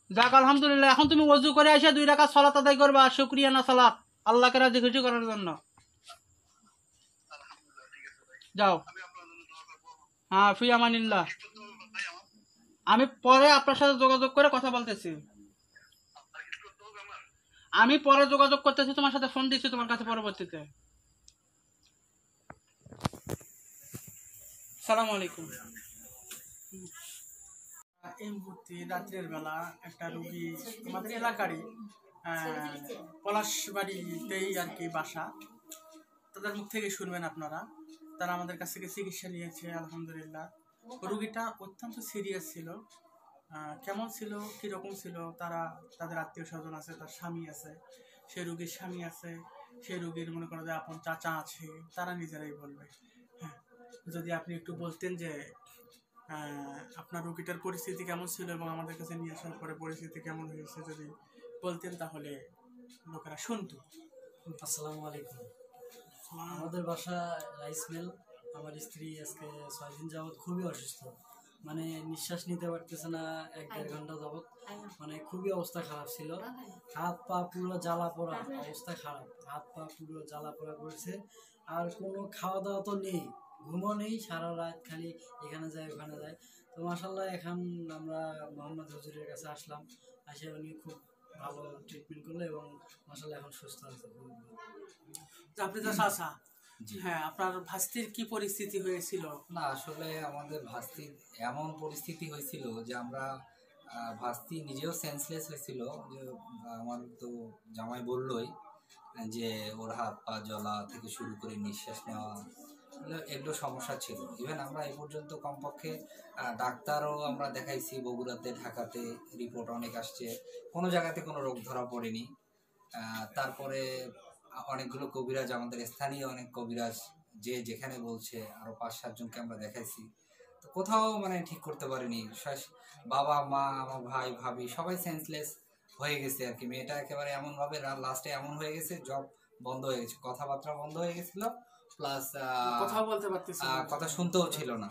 যাক আলহামদুলিল্লাহ। এখন তুমি ওযু করে এসে 2 রাকাত সালাত আদায় করবা, শুকরিয়া না সালাত, আল্লাহকে রাজি খুশি করার জন্য। যাও। হ্যাঁ, ফি আমানিল্লাহ। আমি পরে আপনার সাথে যোগাযোগ করে কথা বলতেছি। আমি পরে যোগাযোগ করতেছি, তোমার সাথে ফোন দিচ্ছি তোমার কাছে পরবর্তীতে। আসসালামু আলাইকুম। এই মুহূর্তে রাত্রের বেলা একটা রোগী আমাদের এলাকারই পলাশবাড়িতেই আর কি বাসা, তাদের মুখ থেকে শুনবেন আপনারা। তারা আমাদের কাছ থেকে চিকিৎসা নিয়েছে আলহামদুলিল্লাহ। রোগীটা অত্যন্ত সিরিয়াস ছিল। কেমন ছিল, কীরকম ছিল, তারা তাদের আত্মীয় স্বজন আছে, তার স্বামী আছে, সে রোগীর স্বামী আছে, সে রোগীর মনে করো যে আপন চাচা আছে, তারা নিজেরাই বলবে। হ্যাঁ, যদি আপনি একটু বলতেন যে আপনার রোগীটার পরিস্থিতি কেমন ছিল এবং আমাদের কাছে নিয়ে আসার পরে পরিস্থিতি কেমন হয়েছে যদি বলতেন, তাহলে লোকেরা শুনতো। আসসালামু আলাইকুম। আমাদের বাসা রাইস মিল। আমার স্ত্রী আজকে 6 দিন যাবৎ খুবই অসুস্থ, মানে নিঃশ্বাস নিতে পারতেছে না 1-1.5 ঘন্টা যাবৎ। মানে খুবই অবস্থা খারাপ ছিল, হাত পা পুরো জ্বালা পোড়া অবস্থা খারাপ, হাত পা পুরো জ্বালা পোড়া করছে। আর কোনো খাওয়া দাওয়া তো নেই, ঘুমও নেই, সারা রাত খালি এখানে যায় ওখানে যায়। তো মাশাআল্লাহ এখন আমরা মোহাম্মদ হুজুরের কাছে আসলাম, আসে উনি খুব ভালো ট্রিটমেন্ট করলো এবং মাশাআল্লাহ এখন সুস্থ আছে। আপনি তো চাচা, হ্যাঁ, আপনার ভাস্তির কি পরিস্থিতি হয়েছিল? না, আসলে আমাদের ভাস্তির এমন পরিস্থিতি হয়েছিল যে আমরা ভাস্তি নিজেও সেন্সলেস হয়েছিল। যে আমার তো জামাই বললই যে ওর হাত পা জ্বলা থেকে শুরু করে নিঃশ্বাস নেওয়া এগুলো সমস্যা ছিল। ইভেন আমরা এই পর্যন্ত কমপক্ষে ডাক্তারও আমরা দেখাইছি, বগুড়াতে, ঢাকাতে রিপোর্ট অনেক আসছে, কোনো জায়গাতে কোনো রোগ ধরা পড়েনি। তারপরে অনেকগুলো কবিরাজ, আমাদের স্থানীয় অনেক কবিরাজ যে যেখানে বলছে, আরো 5-7 জনকে আমরা দেখাইছি, তো কোথাও মানে ঠিক করতে পারিনি। বাবা মা, আমার ভাই ভাবি সবাই সেন্সলেস হয়ে গেছে আর কি। মেয়েটা একেবারে এমন ভাবে লাস্টে এমন হয়ে গেছে, জব বন্ধ হয়ে গেছে, কথাবার্তা বন্ধ হয়ে গেছিল, প্লাস কথা বলতে পারতেছি না, কথা শুনতেও ছিল না।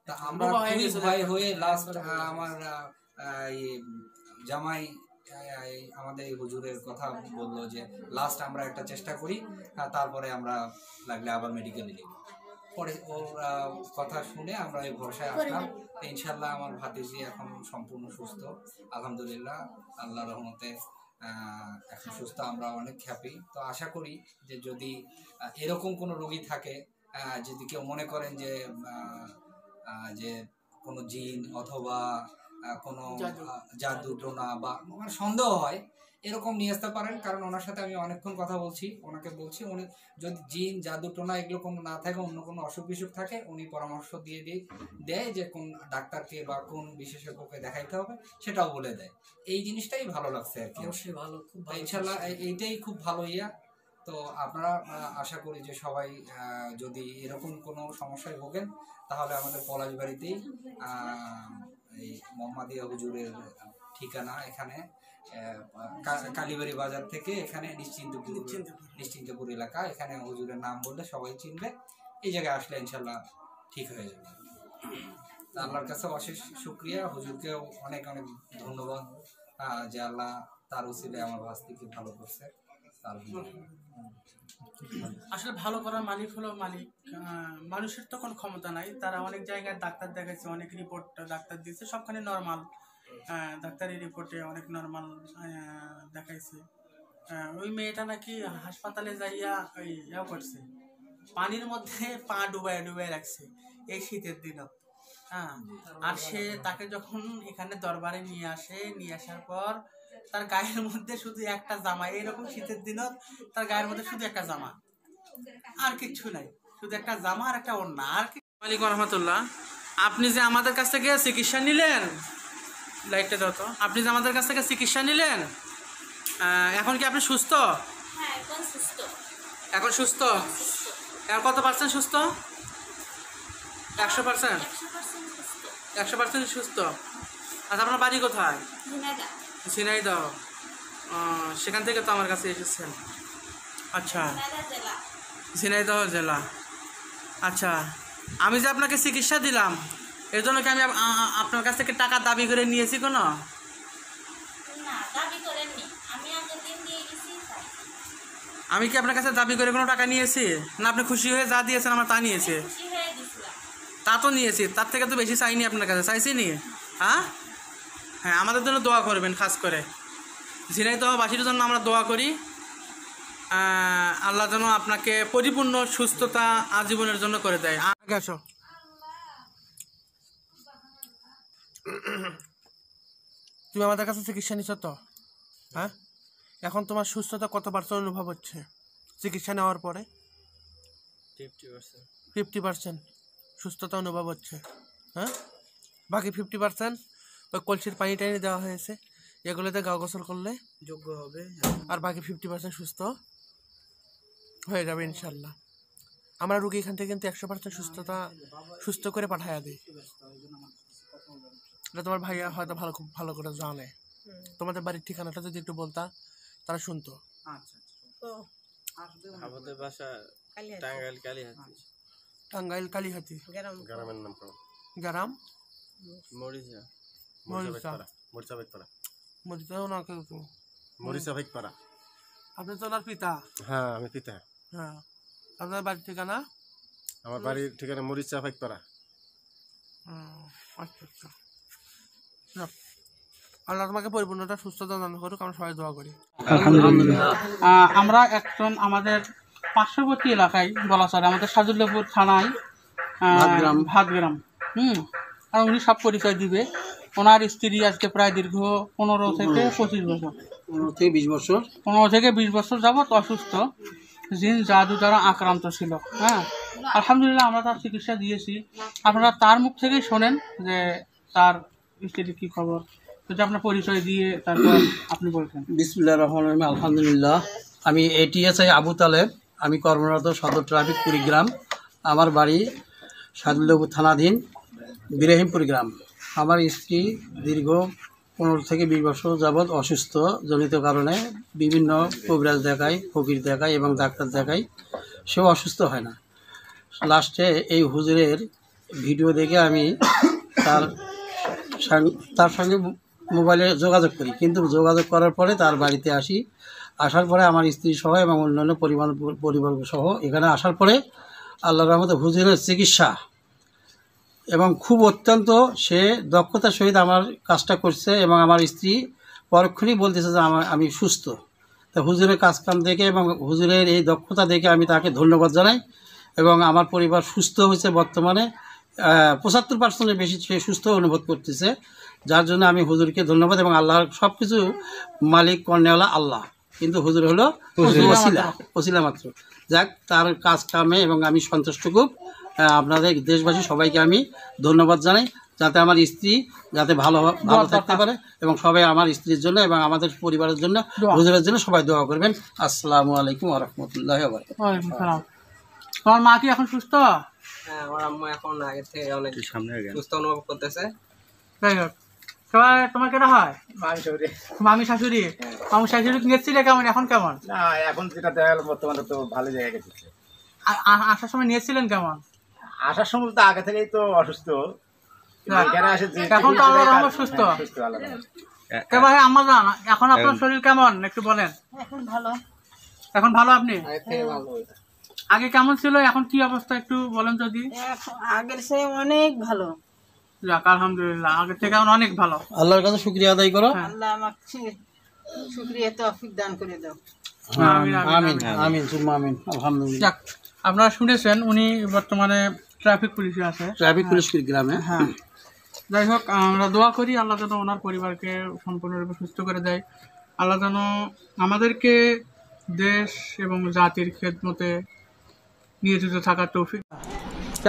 তা আমরা খুবই ভয় হয়ে লাস্ট আমার জামাই আমাদের হুজুরের কথা বললো যে লাস্ট আমরা একটা চেষ্টা করি, তারপরে আমরা লাগলে আবার মেডিকেলে নিব। পরে ওর কথা শুনে আমরা এই ভরসায় আসলাম। ইনশাল্লাহ আমার ভাতিজি এখন সম্পূর্ণ সুস্থ আলহামদুলিল্লাহ, আল্লাহর রহমতে এখন সুস্থ। আমরা অনেক হ্যাপি। তো আশা করি যে যদি এরকম কোনো রোগী থাকে, যদি কেউ মনে করেন যে যে কোনো জিন অথবা কোনো জাদু টোনা বা মানে সন্দেহ হয়, এরকম নিয়ে আসতে পারেন। কারণ ওনার সাথে আমি অনেকক্ষণ কথা বলছি, ওনাকে বলছি উনি যদি জিন জাদু টোনা এগুলো কোনো না থাকে, অন্য কোনো অসুখ বিসুখ থাকে, উনি পরামর্শ দেয় যে কোন ডাক্তারকে বা কোন বিশেষজ্ঞকে দেখাইতে হবে, সেটাও বলে দেয়। এই জিনিসটাই ভালো লাগছে আর কি। অবশ্যই ভালো, খুব ভালো। ইনশাল্লাহ এইটাই খুব ভালো ইয়া। তো আপনারা আশা করি যে সবাই যদি এরকম কোনো সমস্যায় ভোগেন, তাহলে আমাদের পলাশবাড়িতেই এই মোহাম্মদিয়া হুজুরের ঠিকানা এখানে কালীবাড়ি বাজার থেকে এখানে নিশ্চিন্তপুর এলাকা। এখানে হুজুরের নাম বললে সবাই চিনবে। এই জায়গায় আসলে ইনশাল্লাহ ঠিক হয়ে যাবে। আল্লাহর কাছে অশেষ শুকরিয়া, হুজুরকেও অনেক অনেক ধন্যবাদ যে আল্লাহ তার উসিলে আমার ভাস্তিকে ভালো করছে। আসলে ভালো করার মালিক হলো মালিক, মানুষের তো কোনো ক্ষমতা নাই। তারা অনেক জায়গায় ডাক্তার দেখাইছে, অনেক রিপোর্ট ডাক্তার দিয়েছে, সবখানে নর্মাল, ডাক্তারি রিপোর্টে অনেক নর্মাল দেখাইছে। ওই মেয়েটা নাকি হাসপাতালে যাইয়া ওই ইয়া করছে, পানির মধ্যে পা ডুবাই ডুবাই রাখছে এই শীতের দিনত। হ্যাঁ, আর সে তাকে যখন এখানে দরবারে নিয়ে আসার পর তার গায়ের মধ্যে শুধু একটা জামা, এইরকম শীতের দিনত তার গায়ের মধ্যে শুধু একটা জামা, আর কিচ্ছু নাই, শুধু একটা জামা আর একটা ওড়না। আর কি ওয়ালাইকুম রহমতুল্লাহ। আপনি যে আমাদের কাছ থেকে চিকিৎসা নিলেন, লাইটটা দাও তো, আপনি যে আমাদের কাছ থেকে চিকিৎসা নিলেন, এখন কি আপনি সুস্থ? এখন সুস্থ? এখন কত পার্সেন্ট সুস্থ? 100%? 100% সুস্থ। আচ্ছা, আপনার বাড়ি কোথায়? ঝিনাইদহ। সেখান থেকে তো আমার কাছে এসেছেন। আচ্ছা, ঝিনাইদহ জেলা। আচ্ছা, আমি যে আপনাকে চিকিৎসা দিলাম এর জন্য কি আমি আপনার কাছ থেকে টাকা দাবি করে নিয়েছি কোনো? আমি কি আপনার কাছে দাবি করে কোনো টাকা নিয়েছি? না আপনি খুশি হয়ে যা দিয়েছেন আমরা তা নিয়েছি? তা তো নিয়েছি, তার থেকে তো বেশি চাইনি আপনার কাছে, চাইছি নি? হ্যাঁ হ্যাঁ, আমাদের জন্য দোয়া করবেন, খাস করে ঝিনাইদহবাসীর জন্য আমরা দোয়া করি। আল্লাহ যেন আপনাকে পরিপূর্ণ সুস্থতা আজীবনের জন্য করে দেয়। আগে আসো। তুমি আমাদের কাছে চিকিৎসা নিচ্ছ তো? হ্যাঁ, এখন তোমার সুস্থতা কত পার্সেন্ট অনুভব হচ্ছে চিকিৎসা নেওয়ার পরে? 50% সুস্থতা অনুভব হচ্ছে। হ্যাঁ, বাকি 50% ওই কলসির পানি টানি দেওয়া হয়েছে, এগুলোতে গা গোসল করলে যোগ্য হবে, আর বাকি 50% সুস্থ হয়ে যাবে ইনশাল্লাহ। আমরা রুগী এখান থেকে কিন্তু 100% সুস্থ করে পাঠাইয়া দিই। এটা তোমার ভাইয়া হয়তো খুব ভালো করে জানে। তোমাদের বাড়ির ঠিকানাটা যদি একটু বলতা তারা শুনতো। আমাদের বাসা টাঙ্গাইল কালীহাতি। টাঙ্গাইল কালীহাতি গ্রামের নাম গ্রাম আপনি তো ওনার পিতা? হ্যাঁ, আমি পিতা। হ্যাঁ, আপনার বাড়ির ঠিকানা? আমার বাড়ির ঠিকানা মরিচা ভাইপাড়া। আচ্ছা আচ্ছা, আল্লাহ তোমাকে পরিপূর্ণতা সুস্থতা দান করুক, আমরা সবাই দোয়া করি। আলহামদুলিল্লাহ। আমরা একজন আমাদের পার্শ্ববর্তী এলাকায় বলা চলে, আমাদের সাজুল্লাপুর থানায় ভাতগ্রাম। আর উনি সব পরিচয় দিবে। ওনার স্ত্রী আজকে প্রায় দীর্ঘ 15 থেকে 25 বছর, 15 থেকে 20 বছর যাবৎ অসুস্থ, জিন জাদু দ্বারা আক্রান্ত ছিল। হ্যাঁ, আলহামদুলিল্লাহ আমরা তার চিকিৎসা দিয়েছি। আপনারা তার মুখ থেকেই শোনেন যে তার স্ত্রীর কি খবর, যদি আপনার পরিচয় দিয়ে তারপর আপনি বলছেন। বিসমিল্লাহির রহমানির রহিম। আলহামদুলিল্লাহ, আমি এটিএসআই আবু তালেব, আমি কর্মরত সদর ট্রাফিক কুড়িগ্রাম। আমার বাড়ি সাদুল্লাপুর থানাধীন বিরাহিমপুর গ্রাম। আমার স্ত্রী দীর্ঘ 15 থেকে 20 বছর যাবৎ অসুস্থ জনিত কারণে বিভিন্ন কবিরাজ দেখায়, ফকির দেখায় এবং ডাক্তার দেখায়, সেও অসুস্থ হয় না। লাস্টে এই হুজুরের ভিডিও দেখে আমি তার সঙ্গে মোবাইলে যোগাযোগ করি, কিন্তু যোগাযোগ করার পরে তার বাড়িতে আসি। আসার পরে আমার স্ত্রী সহ এবং অন্যান্য পরিবার সহ এখানে আসার পরে আল্লাহর রহমতে হুজুরের চিকিৎসা এবং খুব অত্যন্ত সে দক্ষতার সহিত আমার কাজটা করছে এবং আমার স্ত্রী পরক্ষণেই বলতেছে যে আমি সুস্থ। তা হুজুরের কাজকাম দেখে এবং হুজুরের এই দক্ষতা দেখে আমি তাকে ধন্যবাদ জানাই এবং আমার পরিবার সুস্থ হয়েছে। বর্তমানে 75% বেশি সে সুস্থ অনুভব করতেছে, যার জন্য আমি হুজুরকে ধন্যবাদ। এবং আল্লাহর সব কিছু মালিক কর্নেওয়ালা আল্লাহ, কিন্তু হুজুর হলো ওসিলা মাত্র। যাক, তার কাজ কামে এবং আমি সন্তুষ্ট খুব। আপনাদের দেশবাসী সবাইকে আমি ধন্যবাদ জানাই, যাতে আমার স্ত্রী যাতে ভালো থাকতে পারে এবং সবাই আমার স্ত্রীর জন্য এবং আমাদের পরিবারের জন্য, হুজুরের জন্য সবাই দোয়া করবেন। আসসালামু আলাইকুম ওয়া রাহমাতুল্লাহি ওয়া বারাকাতুহু। তোমার মা কি এখন সুস্থ? হ্যাঁ, আমার আম্মা এখন আগের থেকে অনেক সুস্থ অনুভব করতেছে যাই হোক, সবাই তোমার কেনা হয় মামি শাশুড়ি। মামি শাশুড়ি নিয়েছিল কেমন, এখন কেমন? না এখন যেটা দেখা গেল বর্তমানে তো ভালো জায়গায় গেছে। আসার সময় নিয়েছিলেন কেমন? আসার সময় তো আগে থেকেই তো অসুস্থ, এখন তো আল্লাহর রহমতে সুস্থ। ভাই আম্মা জান, এখন আপনার শরীর কেমন একটু বলেন? এখন ভালো। এখন ভালো? আপনি আগে কেমন ছিল, এখন কি অবস্থা একটু বলেন যদি? আগের চেয়ে অনেক ভালো। যাক আলহামদুলিল্লাহ, আগের থেকে এখন অনেক ভালো। আল্লাহর কাছে শুকরিয়া আদায় করো। আল্লাহ আমাকে শুকরিয়া তৌফিক দান করে দাও। আমিন আমিন আমিন সুম্মা আমিন। আলহামদুলিল্লাহ। যাক, আপনারা শুনেছেন উনি বর্তমানে ট্রাফিক পুলিশে আছে, ট্রাফিক পুলিশ গ্রামে। হ্যাঁ, যাই হোক, আমরা দোয়া করি আল্লাহ যেন ওনার পরিবারকে সম্পূর্ণরূপে সুস্থ করে দেয়। আল্লাহ যেন আমাদেরকে দেশ এবং জাতির খেদমতে নিয়োজিত থাকার তৌফিক।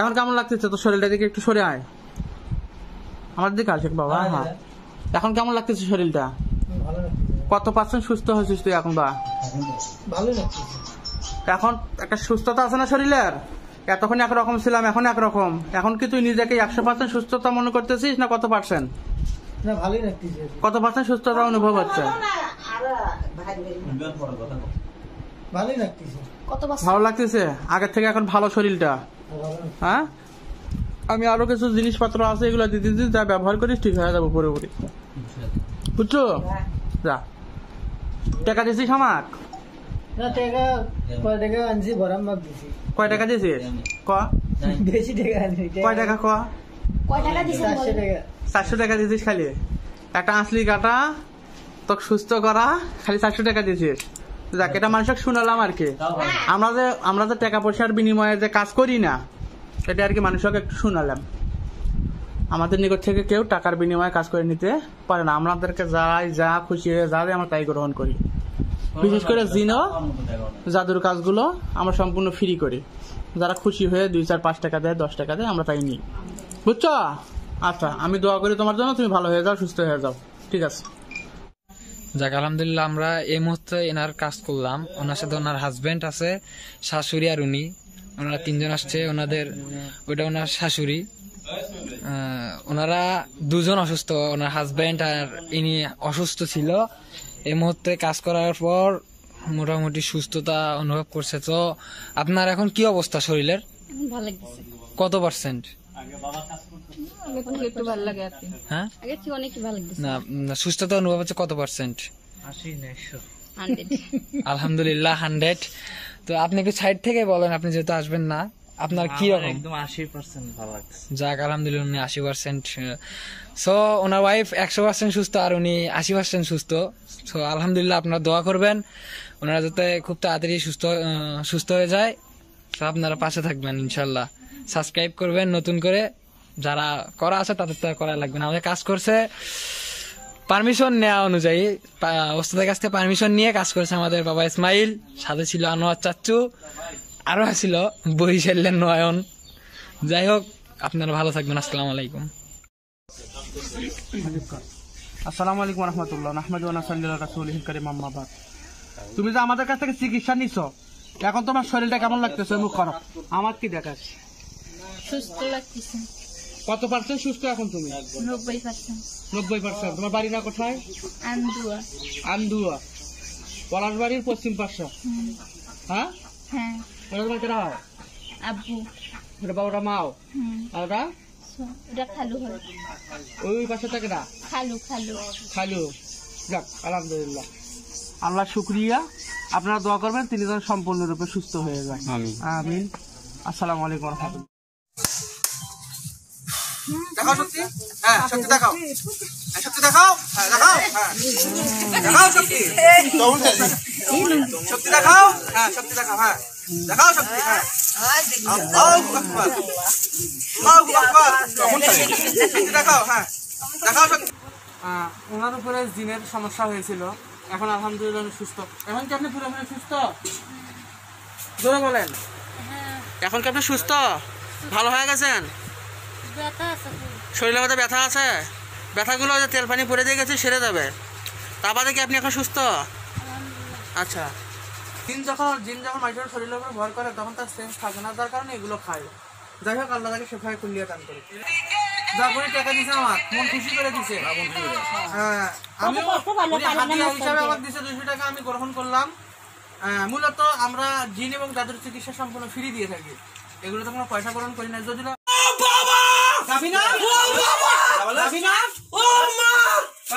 এখন কেমন লাগতেছে তো শরীরটা দিকে একটু সরে আয়, আমার দিকে আসে বাবা। হ্যাঁ, এখন কেমন লাগতেছে শরীরটা? কত % সুস্থ হয়েছিস তুই এখন? বা ভালো লাগতেছে এখন একটা সুস্থতা আছে না শরীরের? এতক্ষণ একরকম ছিলাম, এখন একরকম। এখন কি তুই নিজেকে 100% সুস্থতা মনে করতেছিস না কত %? না ভালোই লাগতেছে। কত % সুস্থতা অনুভব হচ্ছে? ভালোই লাগতেছে। ভালো লাগতেছে আগের থেকে এখন ভালো শরীরটা? হ্যাঁ, আমি আরো কিছু জিনিসপত্র আছে এগুলো দিতে দিতে যা ব্যবহার করিস ঠিক হয়ে যাবো পুরোপুরি, বুঝছো? যা, টাকা দিছিস আমার? না টাকা কয় টাকা আনছি, গরম ভাগ দিছি। কয় টাকা দিছিস ক? বেশি টাকা আনছি। কয় টাকা ক? কয় টাকা দিছিস? 400 টাকা। 400 টাকা দিছিস খালি? একটা আসলি কাটা তোকে সুস্থ করা খালি 400 টাকা দিছিস? যাক, এটা মানুষকে শুনালাম আর কি। আমরা যে টাকা পয়সার বিনিময়ে যে কাজ করি না, এটা আর কি মানুষকে একটু শুনালাম। আমাদের নিকট থেকে কেউ টাকার বিনিময়ে কাজ করে নিতে পারে না। আমাদেরকে যা খুশি হয়ে যা আমরা তাই গ্রহণ করি। বিশেষ করে জিনো জাদুর কাজগুলো আমরা সম্পূর্ণ ফ্রি করি। যারা খুশি হয়ে 2, 4, 5 টাকা দেয়, 10 টাকা দেয়, আমরা তাই নিই, বুঝছো? আচ্ছা, আমি দোয়া করি তোমার জন্য, তুমি ভালো হয়ে যাও, সুস্থ হয়ে যাও, ঠিক আছে? যাক আলহামদুলিল্লাহ, আমরা এই মুহূর্তে এনার কাজ করলাম। ওনার সাথে ওনার হাজবেন্ড আছে, শাশুড়ি আর উনি, ওনারা 3 জন আসছে। ওটা ওনার শাশুড়ি। ওনারা 2 জন অসুস্থ, ওনার হাজবেন্ড আর ইনি অসুস্থ ছিল। এই মুহূর্তে কাজ করার পর মোটামুটি সুস্থতা অনুভব করছে। তো আপনার এখন কি অবস্থা শরীরের? ভালো লাগছে। কত %? একটু ভালো লাগে আর কি। হ্যাঁ, আগে থেকে অনেক ভালো লাগছে। না, সুস্থতা অনুভব হচ্ছে কত %? 80 না 100? 100। আলহামদুলিল্লাহ 100। তো আপনি একটু সাইড থেকে বলেন, আপনি যেহেতু আসবেন না, আপনার কি রকম? একদম 80% ভালো লাগছে। যাক আলহামদুলিল্লাহ, উনি 80%। সো ওনার ওয়াইফ 100% সুস্থ আর উনি 80% সুস্থ। সো আলহামদুলিল্লাহ, আপনারা দোয়া করবেন ওনারা যাতে খুব তাড়াতাড়ি সুস্থ হয়ে যায়। তো আপনারা পাশে থাকবেন ইনশাল্লাহ। সাবস্ক্রাইব করবেন নতুন করে, যারা করা আছে তাদের তো করা লাগবে না। আমাদের কাজ করছে পারমিশন নেওয়া অনুযায়ী, ওস্তাদের কাছ থেকে পারমিশন নিয়ে কাজ করেছে আমাদের বাবা ইসমাইল, সাথে ছিল আনোয়ার চাচ্চু, আরো ছিল বরিশালের নয়ন। যাই হোক, আপনারা ভালো থাকবেন। আসসালামু আলাইকুম। আসসালামু আলাইকুম রহমতুল্লাহ। নাহমাদু ওয়া নুসাল্লি আলা রাসূলিল কারীম, আম্মা বাদ। তুমি যে আমাদের কাছ থেকে চিকিৎসা নিছো, এখন তোমার শরীরটা কেমন লাগতেছে? মুখ খারাপ, আমার কি দেখাস? সুস্থ লাগতেছে। কত % সুস্থ এখন তুমি? 90%। 90%। তোমার বাড়ি না কোথায়? আন্দুয়া। আন্দুয়া, পলাশবাড়ির পশ্চিম পাশে। হ্যাঁ হ্যাঁ। ওটা তোমার কেনা হয়? আব্বু। ওটা বাবাটা মাও? আর ওটা? ওটা খালু হয়। ওই পাশে থাকে না? খালু। খালু। যাক আলহামদুলিল্লাহ, আল্লাহ শুকরিয়া। আপনারা দোয়া করবেন তিনি যেন সম্পূর্ণরূপে সুস্থ হয়ে যায়। আমিন। আসসালামু আলাইকুম রহমতুল্লাহ। দেখাও সত্যি, হ্যাঁ সত্যি দেখাও, সত্যি দেখাও, হ্যাঁ দেখাও, হ্যাঁ দেখাও সত্যি, সত্যি দেখাও, হ্যাঁ সত্যি দেখাও, হ্যাঁ দেখাও সত্যি, হ্যাঁ আল্লাহু আকবার, আল্লাহু আকবার, সত্যি দেখাও, হ্যাঁ দেখাও সত্যি। ওনার উপরে জিনের সমস্যা হয়েছিল, এখন আলহামদুলিল্লাহ সুস্থ। এখন কি আপনি পুরোপুরি সুস্থ? জোরে বলেন। এখন কি আপনি সুস্থ, ভালো হয়ে গেছেন? শরীরের মধ্যে ব্যথা আছে, ব্যথাগুলো যে তেল পানি পরে দিয়ে গেছে সেরে যাবে। তা বাদে কি আপনি এখন সুস্থ? আচ্ছা, জিন যখন মানুষের শরীরের উপর ভর করে তখন তার সেন্স থাকে না, যার কারণে এগুলো খায়। যাই হোক, আল্লাহ তাকে শেফায়ে কুল্লিয়া দান করে। যখনই টাকা দিছে আমার মন খুশি করে দিছে। হ্যাঁ, আমিও উনি হাদিয়া হিসাবে আমাকে দিছে 200 টাকা, আমি গ্রহণ করলাম। মূলত আমরা জিন এবং জাদুর চিকিৎসা সম্পূর্ণ ফ্রি দিয়ে থাকি, এগুলো তো কোনো পয়সা গ্রহণ করি না। যদি না যাবি না যাবি না ও মা যাবি না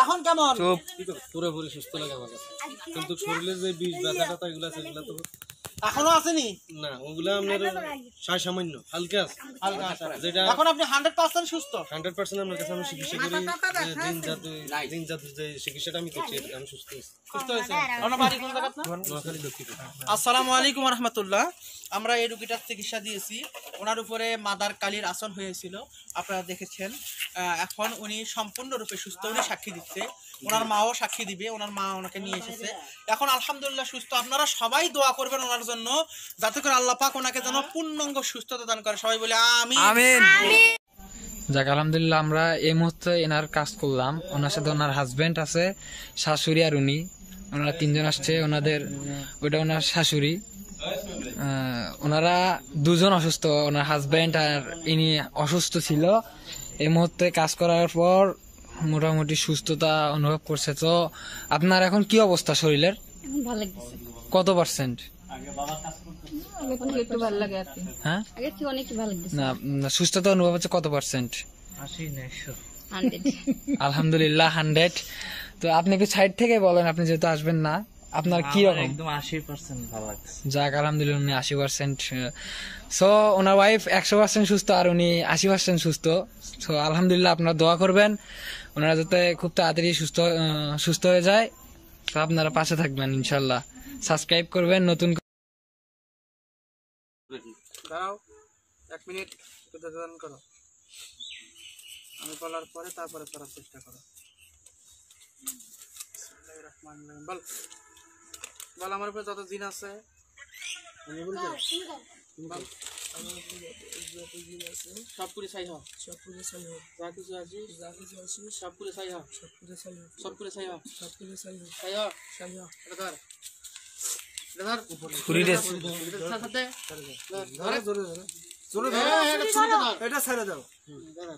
এখন কেমন? পুরোপুরি সুস্থ লাগে আমার কাছে, কিন্তু শরীরে যে বিষ ব্যথা টাথা এগুলো আছে এগুলো তো এখনো আসেনি না, ওগুলো আপনার সামান্য হালকা আছে, হালকা আছে। যেটা এখন আপনি 100% সুস্থ। 100% আপনার কাছে আমি চিকিৎসা করি, জিন জাদু যে চিকিৎসাটা আমি করছি এটা আমি সুস্থ হয়েছি। সুস্থ হয়েছে। আপনার বাড়ি কোন জায়গা? নোয়াখালী দক্ষিণ। আসসালামু আলাইকুম ওয়া রাহমাতুল্লাহ। আমরা এই রোগীটার চিকিৎসা দিয়েছি, ওনার উপরে মাদার কালীর আসন হয়েছিল, আপনারা দেখেছেন। এখন উনি সম্পূর্ণরূপে সুস্থ, উনি সাক্ষী দিচ্ছে, ওনার মাও সাক্ষী দিবে, ওনার মা ওনাকে নিয়ে এসেছে। এখন আলহামদুলিল্লাহ সুস্থ। আপনারা সবাই দোয়া করবেন ওনার জন্য, যাতে করে আল্লাহ পাক ওনাকে যেন পূর্ণাঙ্গ সুস্থতা দান করে। সবাই বলে আমিন। যাক আলহামদুলিল্লাহ, আমরা এই মুহূর্তে এনার কাজ করলাম। ওনার সাথে ওনার হাজবেন্ড আছে, শাশুড়ি আর উনি, ওনারা 3 জন আসছে। ওনাদের ওইটা ওনার শাশুড়ি, ওনারা 2 জন অসুস্থ, ওনার হাজবেন্ড আর ইনি অসুস্থ ছিল। এই মুহূর্তে কাজ করার পর মোটামুটি সুস্থতা অনুভব করছে। তো আপনার এখন কি অবস্থা শরীরের? ভালো লাগছে। কত %? একটু ভালো লাগে আর কি। হ্যাঁ, আগে থেকে অনেক ভালো লাগছে। না, সুস্থতা অনুভব হচ্ছে কত %? 80 না 100। 100 আলহামদুলিল্লাহ 100। তো আপনি কি সাইড থেকে বলেন, আপনি যেহেতু আসবেন না, আপনার কি রকম? একদম 80% ভালো লাগছে। যাক আলহামদুলিল্লাহ, উনি 80%। সো ওনার ওয়াইফ 100% সুস্থ আর উনি 80% সুস্থ। সো আলহামদুলিল্লাহ, আপনারা দোয়া করবেন ওনারা যাতে খুব তাড়াতাড়ি সুস্থ হয়ে যায়। তো আপনারা পাশে থাকবেন ইনশাল্লাহ, সাবস্ক্রাইব করবেন। নতুন দাঁড়াও 1 মিনিট, উদ্বোধন করো। আমি বলার পরে তারপরে করার চেষ্টা করো। বল বল, আমার উপরে যত জিন আছে সব পুরে ছাই হোক, সব পুরে ছাই হোক, যা কিছু আছে সব পুরে ছাই হোক, সব পুরে ছাই হোক, সব পুরে ছাই হোক, সব পুরে ছাই হোক, ছাই হোক, ছাই হোক। এটা ধর, এটা ধর ঘুরি রে সাথে ধরে জোরে জোরে জোরে ধর, এটা ছেড়ে দাও, এটা ছেড়ে দাও। ধর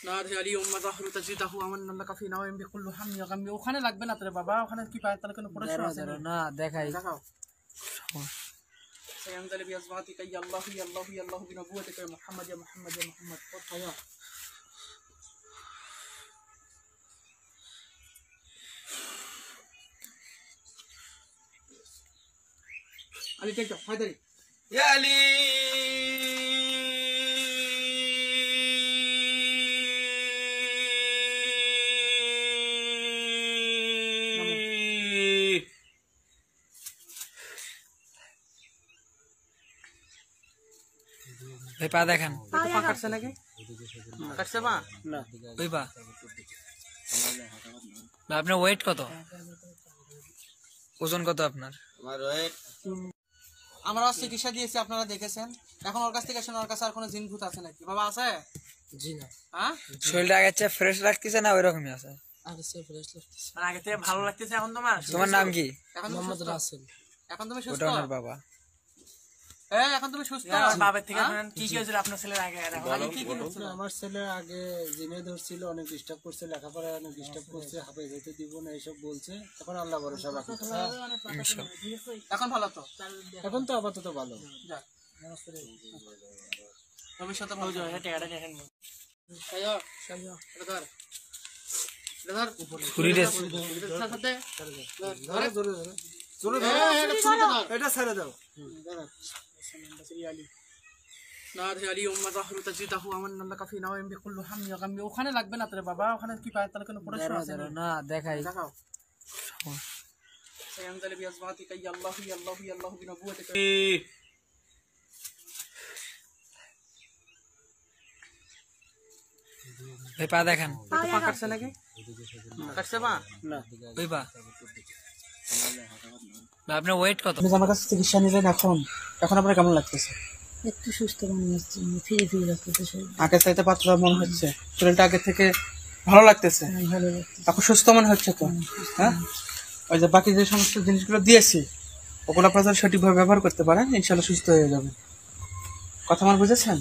নারে আলী উম্মা যাহরু তাজিদাহু আমান্না কাফি নাওয়াম বিকুল্লু হামি গামি। ওখানে লাগবে না তোরে বাবা, ওখানে কি পায় তাহলে কোনো প্রশ্ন আছে না? দেখাই দেখাও। সায়ামদালি বিআজমাতিকা ইয়া আল্লাহু ইয়া আল্লাহু ইয়া আল্লাহু বিনবুওয়াতিকা ইয়া মুহাম্মদ ইয়া মুহাম্মদ ইয়া মুহাম্মদ। কোথায় আলী টেক দাও, হায়দারি ইয়া আলী এই পা দেখান। পা কাটছে নাকি? কাটছে পা না, ওই পা। আপনার ওয়েট কত? ওজন কত আপনার? আমার ওয়েট, আমরা চিকিৎসা দিয়েছি, আপনারা দেখেছেন। এখন ওর কাছ থেকে আসেন, ওর কাছে আর কোনো জিন ভূত আছে নাকি বাবা? আছে? জি না। হ্যাঁ, শরীরটা আগের চেয়ে ফ্রেশ লাগতেছে না ওই রকমই আছে? আগে থেকে ফ্রেশ লাগতেছে, মানে আগে থেকে ভালো লাগতেছে। এখন তোমার নাম কি? এখন মোহাম্মদ রাসেল। এখন তুমি সুস্থ? ওটা আমার বাবা। এখন তুমি সুস্থ? বাবার থেকে কি কি হয়েছিল আপনার ছেলের আগে? আমার ছেলে আগে জিনে ধরছিল, অনেক ডিস্টার্ব করছে, লেখাপড়ায় অনেক ডিস্টার্ব করছে, হাফে যেতে দিব না এইসব বলছে। এখন আল্লাহ ভরসা বাকি। এখন ভালো তো? এখন তো আপাতত ভালো। ভবিষ্যতে ভালো যাবে। টাকাটা দেখেন সাইয়া সাইয়া, এটা ধর, এটা ধর ঘুরি রে সাথে ধরে জোরে জোরে জোরে ধর, এটা ছেড়ে দাও, এটা ছেড়ে দাও। নারে আলী উম্মা যাহরু তাজিদাহু আমান্না কাফি নাওয়াম বিকুল্লু হামি গামি। ওখানে লাগবে না তোরে বাবা, ওখানে কি পায় তাহলে কোনো প্রশ্ন আছে না? দেখাই। দেখাও। সায়ামদালি বিআজমাতিকা ইয়া আল্লাহু ইয়া আল্লাহু ইয়া আল্লাহু বিনবুওয়াতিকা। ওই পা দেখান। পা কাটছে নাকি? কাটছে পা? না ওই পা। আপনার ওয়েট কত? আপনি আমার কাছে চিকিৎসা নিলেন, এখন এখন আপনার কেমন লাগতেছে? একটু সুস্থ মনে হচ্ছে, ফিরে ফিরে লাগতেছে শরীর। আগের চাইতে পাতলা মনে হচ্ছে, শরীরটা আগের থেকে ভালো লাগতেছে, ভালো লাগতেছে। এখন সুস্থ মনে হচ্ছে তো? হ্যাঁ, ওই যে বাকি যে সমস্ত জিনিসগুলো দিয়েছি ওগুলো আপনারা যদি সঠিকভাবে ব্যবহার করতে পারেন ইনশাল্লাহ সুস্থ হয়ে যাবেন। কথা আমার বুঝেছেন?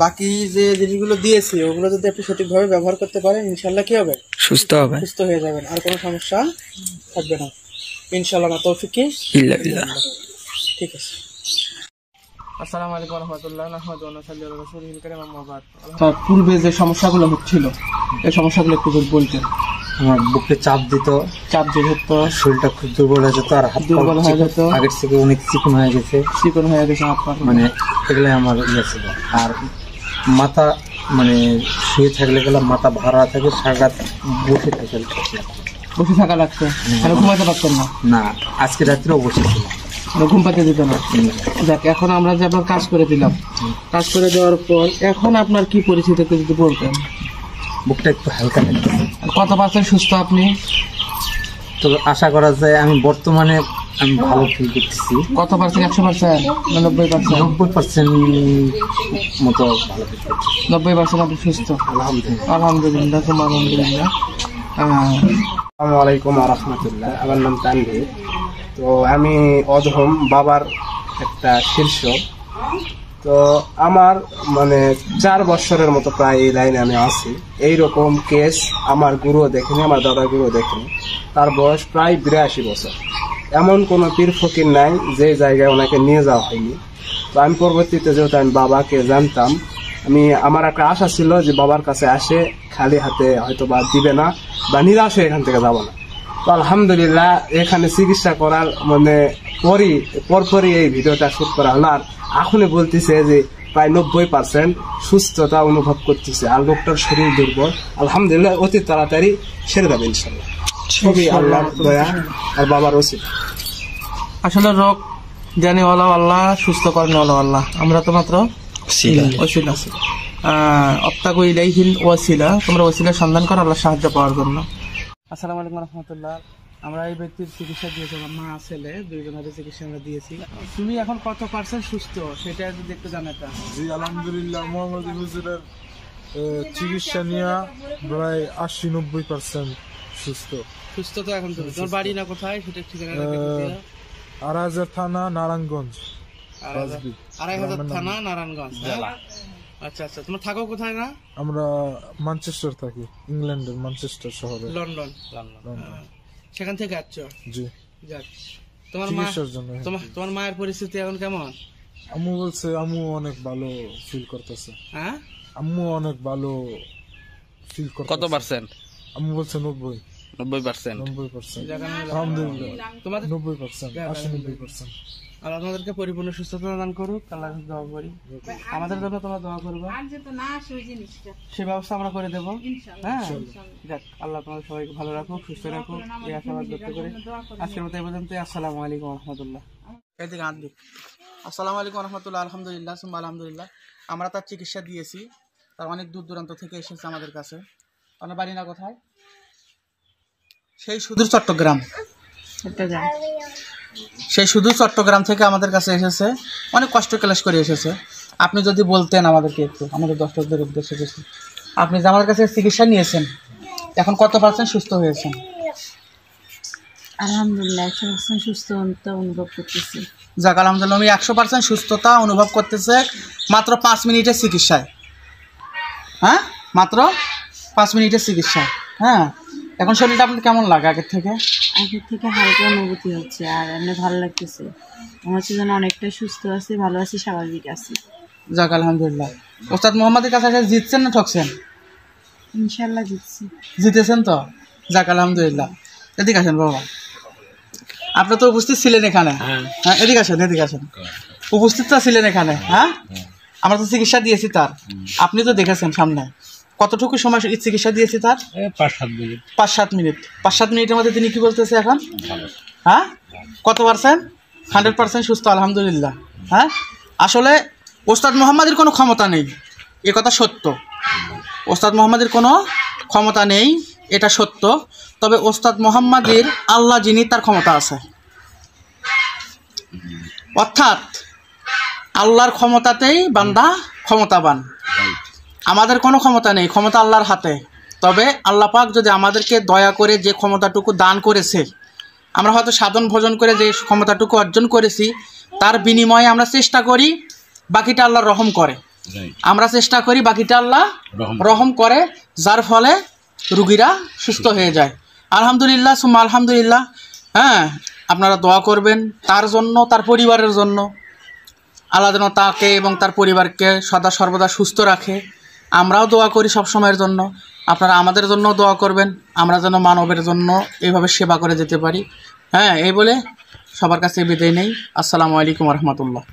বাকি যে জিনিসগুলো দিয়েছি ওগুলো যদি আপনি সঠিকভাবে ব্যবহার করতে পারেন ইনশাল্লাহ কি হবে? সুস্থ হবে, সুস্থ হয়ে যাবেন, আর কোনো সমস্যা থাকবে না ইনশাল্লাহ। না তৌফিক ইল্লা বিল্লাহ। ঠিক আছে। আসসালামু আলাইকুম ওয়া রাহমাতুল্লাহ। নাহমাদুহু ওয়া সাল্লাল্লাহু আলা রাসূলিল কারীম, আম্মা বাদ। পূর্বে যে সমস্যাগুলো হচ্ছিল এই সমস্যাগুলো একটু যদি বলতেন। আমার বুকে চাপ দিত, শরীরটা খুব দুর্বল হয়ে যেত, আর হাত দুর্বল হয়ে যেত, আগের থেকে অনেক চিকন হয়ে গেছে হাত পা, মানে এগুলাই আমার ইয়ে ছিল। আর মাথা মানে শুয়ে থাকলে গেলাম মাথা ভাড়া থাকে, সারা রাত বসে থাকা লাগতো, ঘুমাতে পারতাম না। না, আজকে রাত্রেও বসেছিল, ঘুম পাতে দিত না। যাক, এখন আমরা যে আপনার কাজ করে দিলাম, কাজ করে দেওয়ার পর এখন আপনার কি পরিস্থিতি যদি বলতেন? বুকটা একটু হালকা লাগছে। কত পার্সেন্ট সুস্থ আপনি? তো আশা করা যায় আমি বর্তমানে আমি ভালো ফিল করতেছি। কত পার্সেন্ট? 100%? 90%? 90% মতো ভালো ফিল করতেছি। 90% আপনি সুস্থ? আলহামদুলিল্লাহ, আলহামদুলিল্লাহ, আলহামদুলিল্লাহ। আসসালামু আলাইকুম ওয়া রাহমাতুল্লাহ। আমার নাম তানভীর। তো আমি অধম বাবার একটা শীর্ষ। তো আমার মানে 4 বছরের মতো প্রায় এই লাইনে আমি আছি। এইরকম কেস আমার গুরুও দেখেনি, আমার দাদা গুরুও দেখেনি। তার বয়স প্রায় 82 বছর। এমন কোনো পীর ফকির নাই যে জায়গায় ওনাকে নিয়ে যাওয়া হয়নি। তো আমি পরবর্তীতে যেহেতু আমি বাবাকে জানতাম, আমার একটা আশা ছিল যে বাবার কাছে আসে খালি হাতে হয়তো বা দিবে না বা নিরাশ হয়ে এখান থেকে যাবো না। তো আলহামদুলিল্লাহ এখানে চিকিৎসা করার মানে পরপরই এই ভিডিওটা শুট করা হলো। আর এখনই বলতেছে যে প্রায় 90% সুস্থতা অনুভব করতেছে, আর লোকটার শরীর দুর্বল। আলহামদুলিল্লাহ অতি তাড়াতাড়ি সেরে যাবে ইনশাল্লাহ, সবই আল্লাহর দয়া আর বাবার ওসিলা। আসলে রোগ জানি আল্লাহ, সুস্থ করেন আল্লাহ, আমরা তো মাত্র ওসিলা। অপ্তাকু ইলাইহিল ওয়াসিলা, তোমরা ওসিলার সন্ধান করো আল্লাহর সাহায্য পাওয়ার জন্য। আসসালামু আলাইকুম রাহমাতুল্লাহ। আমরা এই ব্যক্তির চিকিৎসা দিয়েছি, আমার মা ছেলে দুইজনের চিকিৎসা আমরা দিয়েছি। তুমি এখন কত পার্সেন্ট সুস্থ সেটা যদি একটু জানাতে। জি আলহামদুলিল্লাহ, মোহাম্মদ হুজুরের চিকিৎসা নিয়ে প্রায় 80-90% সুস্থ। সুস্থ তো এখন তুমি? তোমার বাড়ি না কোথায় সেটা ঠিকানা? আড়াইহাজার থানা, নারায়ণগঞ্জ। 2,500 থানা, নারায়ণগঞ্জ। আচ্ছা আচ্ছা, তোমরা থাকো কোথায়? না, আমরা ম্যানচেস্টার থাকি, ইংল্যান্ডের ম্যানচেস্টার শহরে। লন্ডন। সেখান থেকে আসছো? জি। যাক, তোমার মায়ের পরিস্থিতি এখন কেমন? আম্মু বলছে আম্মু অনেক ভালো ফিল করতেছে। হ্যাঁ, আম্মু অনেক ভালো ফিল করতেছে। কত পার্সেন্ট? আম্মু বলছে 90%। 90%? আলহামদুলিল্লাহ, তোমাদের 90%, 80-90%। আল্লাহ তোমাদেরকে পরিপূর্ণ সুস্থতা দান করুক, আল্লাহ দোয়া করি। আমাদের জন্য তোমরা দোয়া করবে, সে ব্যবস্থা আমরা করে দেবো। হ্যাঁ, যাক, আল্লাহ তোমাদের সবাইকে ভালো রাখুক, সুস্থ রাখুক, এই আশাবাদ ব্যক্ত করে আজকের মতো এই পর্যন্ত। আসসালামু আলাইকুম রহমতুল্লাহ। আসসালামু আলাইকুম রহমতুল্লাহ। আলহামদুলিল্লাহ, আলহামদুলিল্লাহ। আমরা তার চিকিৎসা দিয়েছি, তার অনেক দূর দূরান্ত থেকে এসেছে আমাদের কাছে। আপনার বাড়ি না কোথায়? সেই সুদূর চট্টগ্রাম, সেই সুদূর চট্টগ্রাম থেকে আমাদের কাছে এসেছে, অনেক কষ্ট ক্লাস করে এসেছে। আপনি যদি বলতেন আমাদেরকে একটু, আমাদের দর্শকদের উদ্দেশ্যে কিছু, আপনি যে আমাদের কাছে চিকিৎসা নিয়েছেন এখন কত পার্সেন্ট সুস্থ হয়েছেন? আলহামদুলিল্লাহ 100% সুস্থতা অনুভব করতেছি। যাক, আলহামদুলিল্লাহ, আমি 100% সুস্থতা অনুভব করতেছে মাত্র 5 মিনিটের চিকিৎসায়। হ্যাঁ, মাত্র 5 মিনিটের চিকিৎসায়। হ্যাঁ, এখন শরীরটা আপনার কেমন লাগে আগের থেকে? আগের থেকে হালকা অনুভূতি হচ্ছে, আর এমনি ভালো লাগতেছে। আমার হচ্ছে যেন অনেকটাই সুস্থ আছি, ভালো আছি, স্বাভাবিক আছি। যাক, আলহামদুলিল্লাহ। ওস্তাদ মোহাম্মদের কাছে জিতছেন না ঠকছেন? ইনশাল্লাহ জিতছি। জিতেছেন তো? যাক, আলহামদুলিল্লাহ। এদিকে আসেন বাবা, আপনি তো উপস্থিত ছিলেন এখানে। হ্যাঁ, এদিকে আসেন, এদিকে আসেন। উপস্থিত তো ছিলেন এখানে। হ্যাঁ, আমরা তো চিকিৎসা দিয়েছি তার, আপনি তো দেখেছেন সামনে। কতটুকু সময় চিকিৎসা দিয়েছি তার? 5-7 মিনিট। 5-7 মিনিট। 5-7 মিনিটের মধ্যে তিনি কি বলতেছে এখন? হ্যাঁ, কত পার্সেন্ট? 100% সুস্থ, আলহামদুলিল্লাহ। হ্যাঁ, আসলে ওস্তাদ মোহাম্মদের কোনো ক্ষমতা নেই, এ কথা সত্য। ওস্তাদ মোহাম্মদের কোনো ক্ষমতা নেই, এটা সত্য। তবে ওস্তাদ মোহাম্মদের আল্লাহ যিনি, তার ক্ষমতা আছে। অর্থাৎ আল্লাহর ক্ষমতাতেই বান্দা ক্ষমতাবান। আমাদের কোনো ক্ষমতা নেই, ক্ষমতা আল্লাহর হাতে। তবে আল্লাহ পাক যদি আমাদেরকে দয়া করে যে ক্ষমতাটুকু দান করেছে, আমরা হয়তো সাধন ভোজন করে যে ক্ষমতাটুকু অর্জন করেছি, তার বিনিময়ে আমরা চেষ্টা করি, বাকিটা আল্লাহ রহম করে। আমরা চেষ্টা করি, বাকিটা আল্লাহ রহম করে, যার ফলে রুগীরা সুস্থ হয়ে যায়। আলহামদুলিল্লাহ সুম্মা আলহামদুলিল্লাহ। হ্যাঁ, আপনারা দোয়া করবেন তার জন্য, তার পরিবারের জন্য। আল্লাহ যেন তাকে এবং তার পরিবারকে সদা সর্বদা সুস্থ রাখে। আমরাও দোয়া করি সব সময়ের জন্য। আপনারা আমাদের জন্য দোয়া করবেন, আমরা যেন মানবের জন্য এইভাবে সেবা করে যেতে পারি। হ্যাঁ, এই বলে সবার কাছে বিদায় নেই। আসসালামু আলাইকুম রহমতুল্লাহ।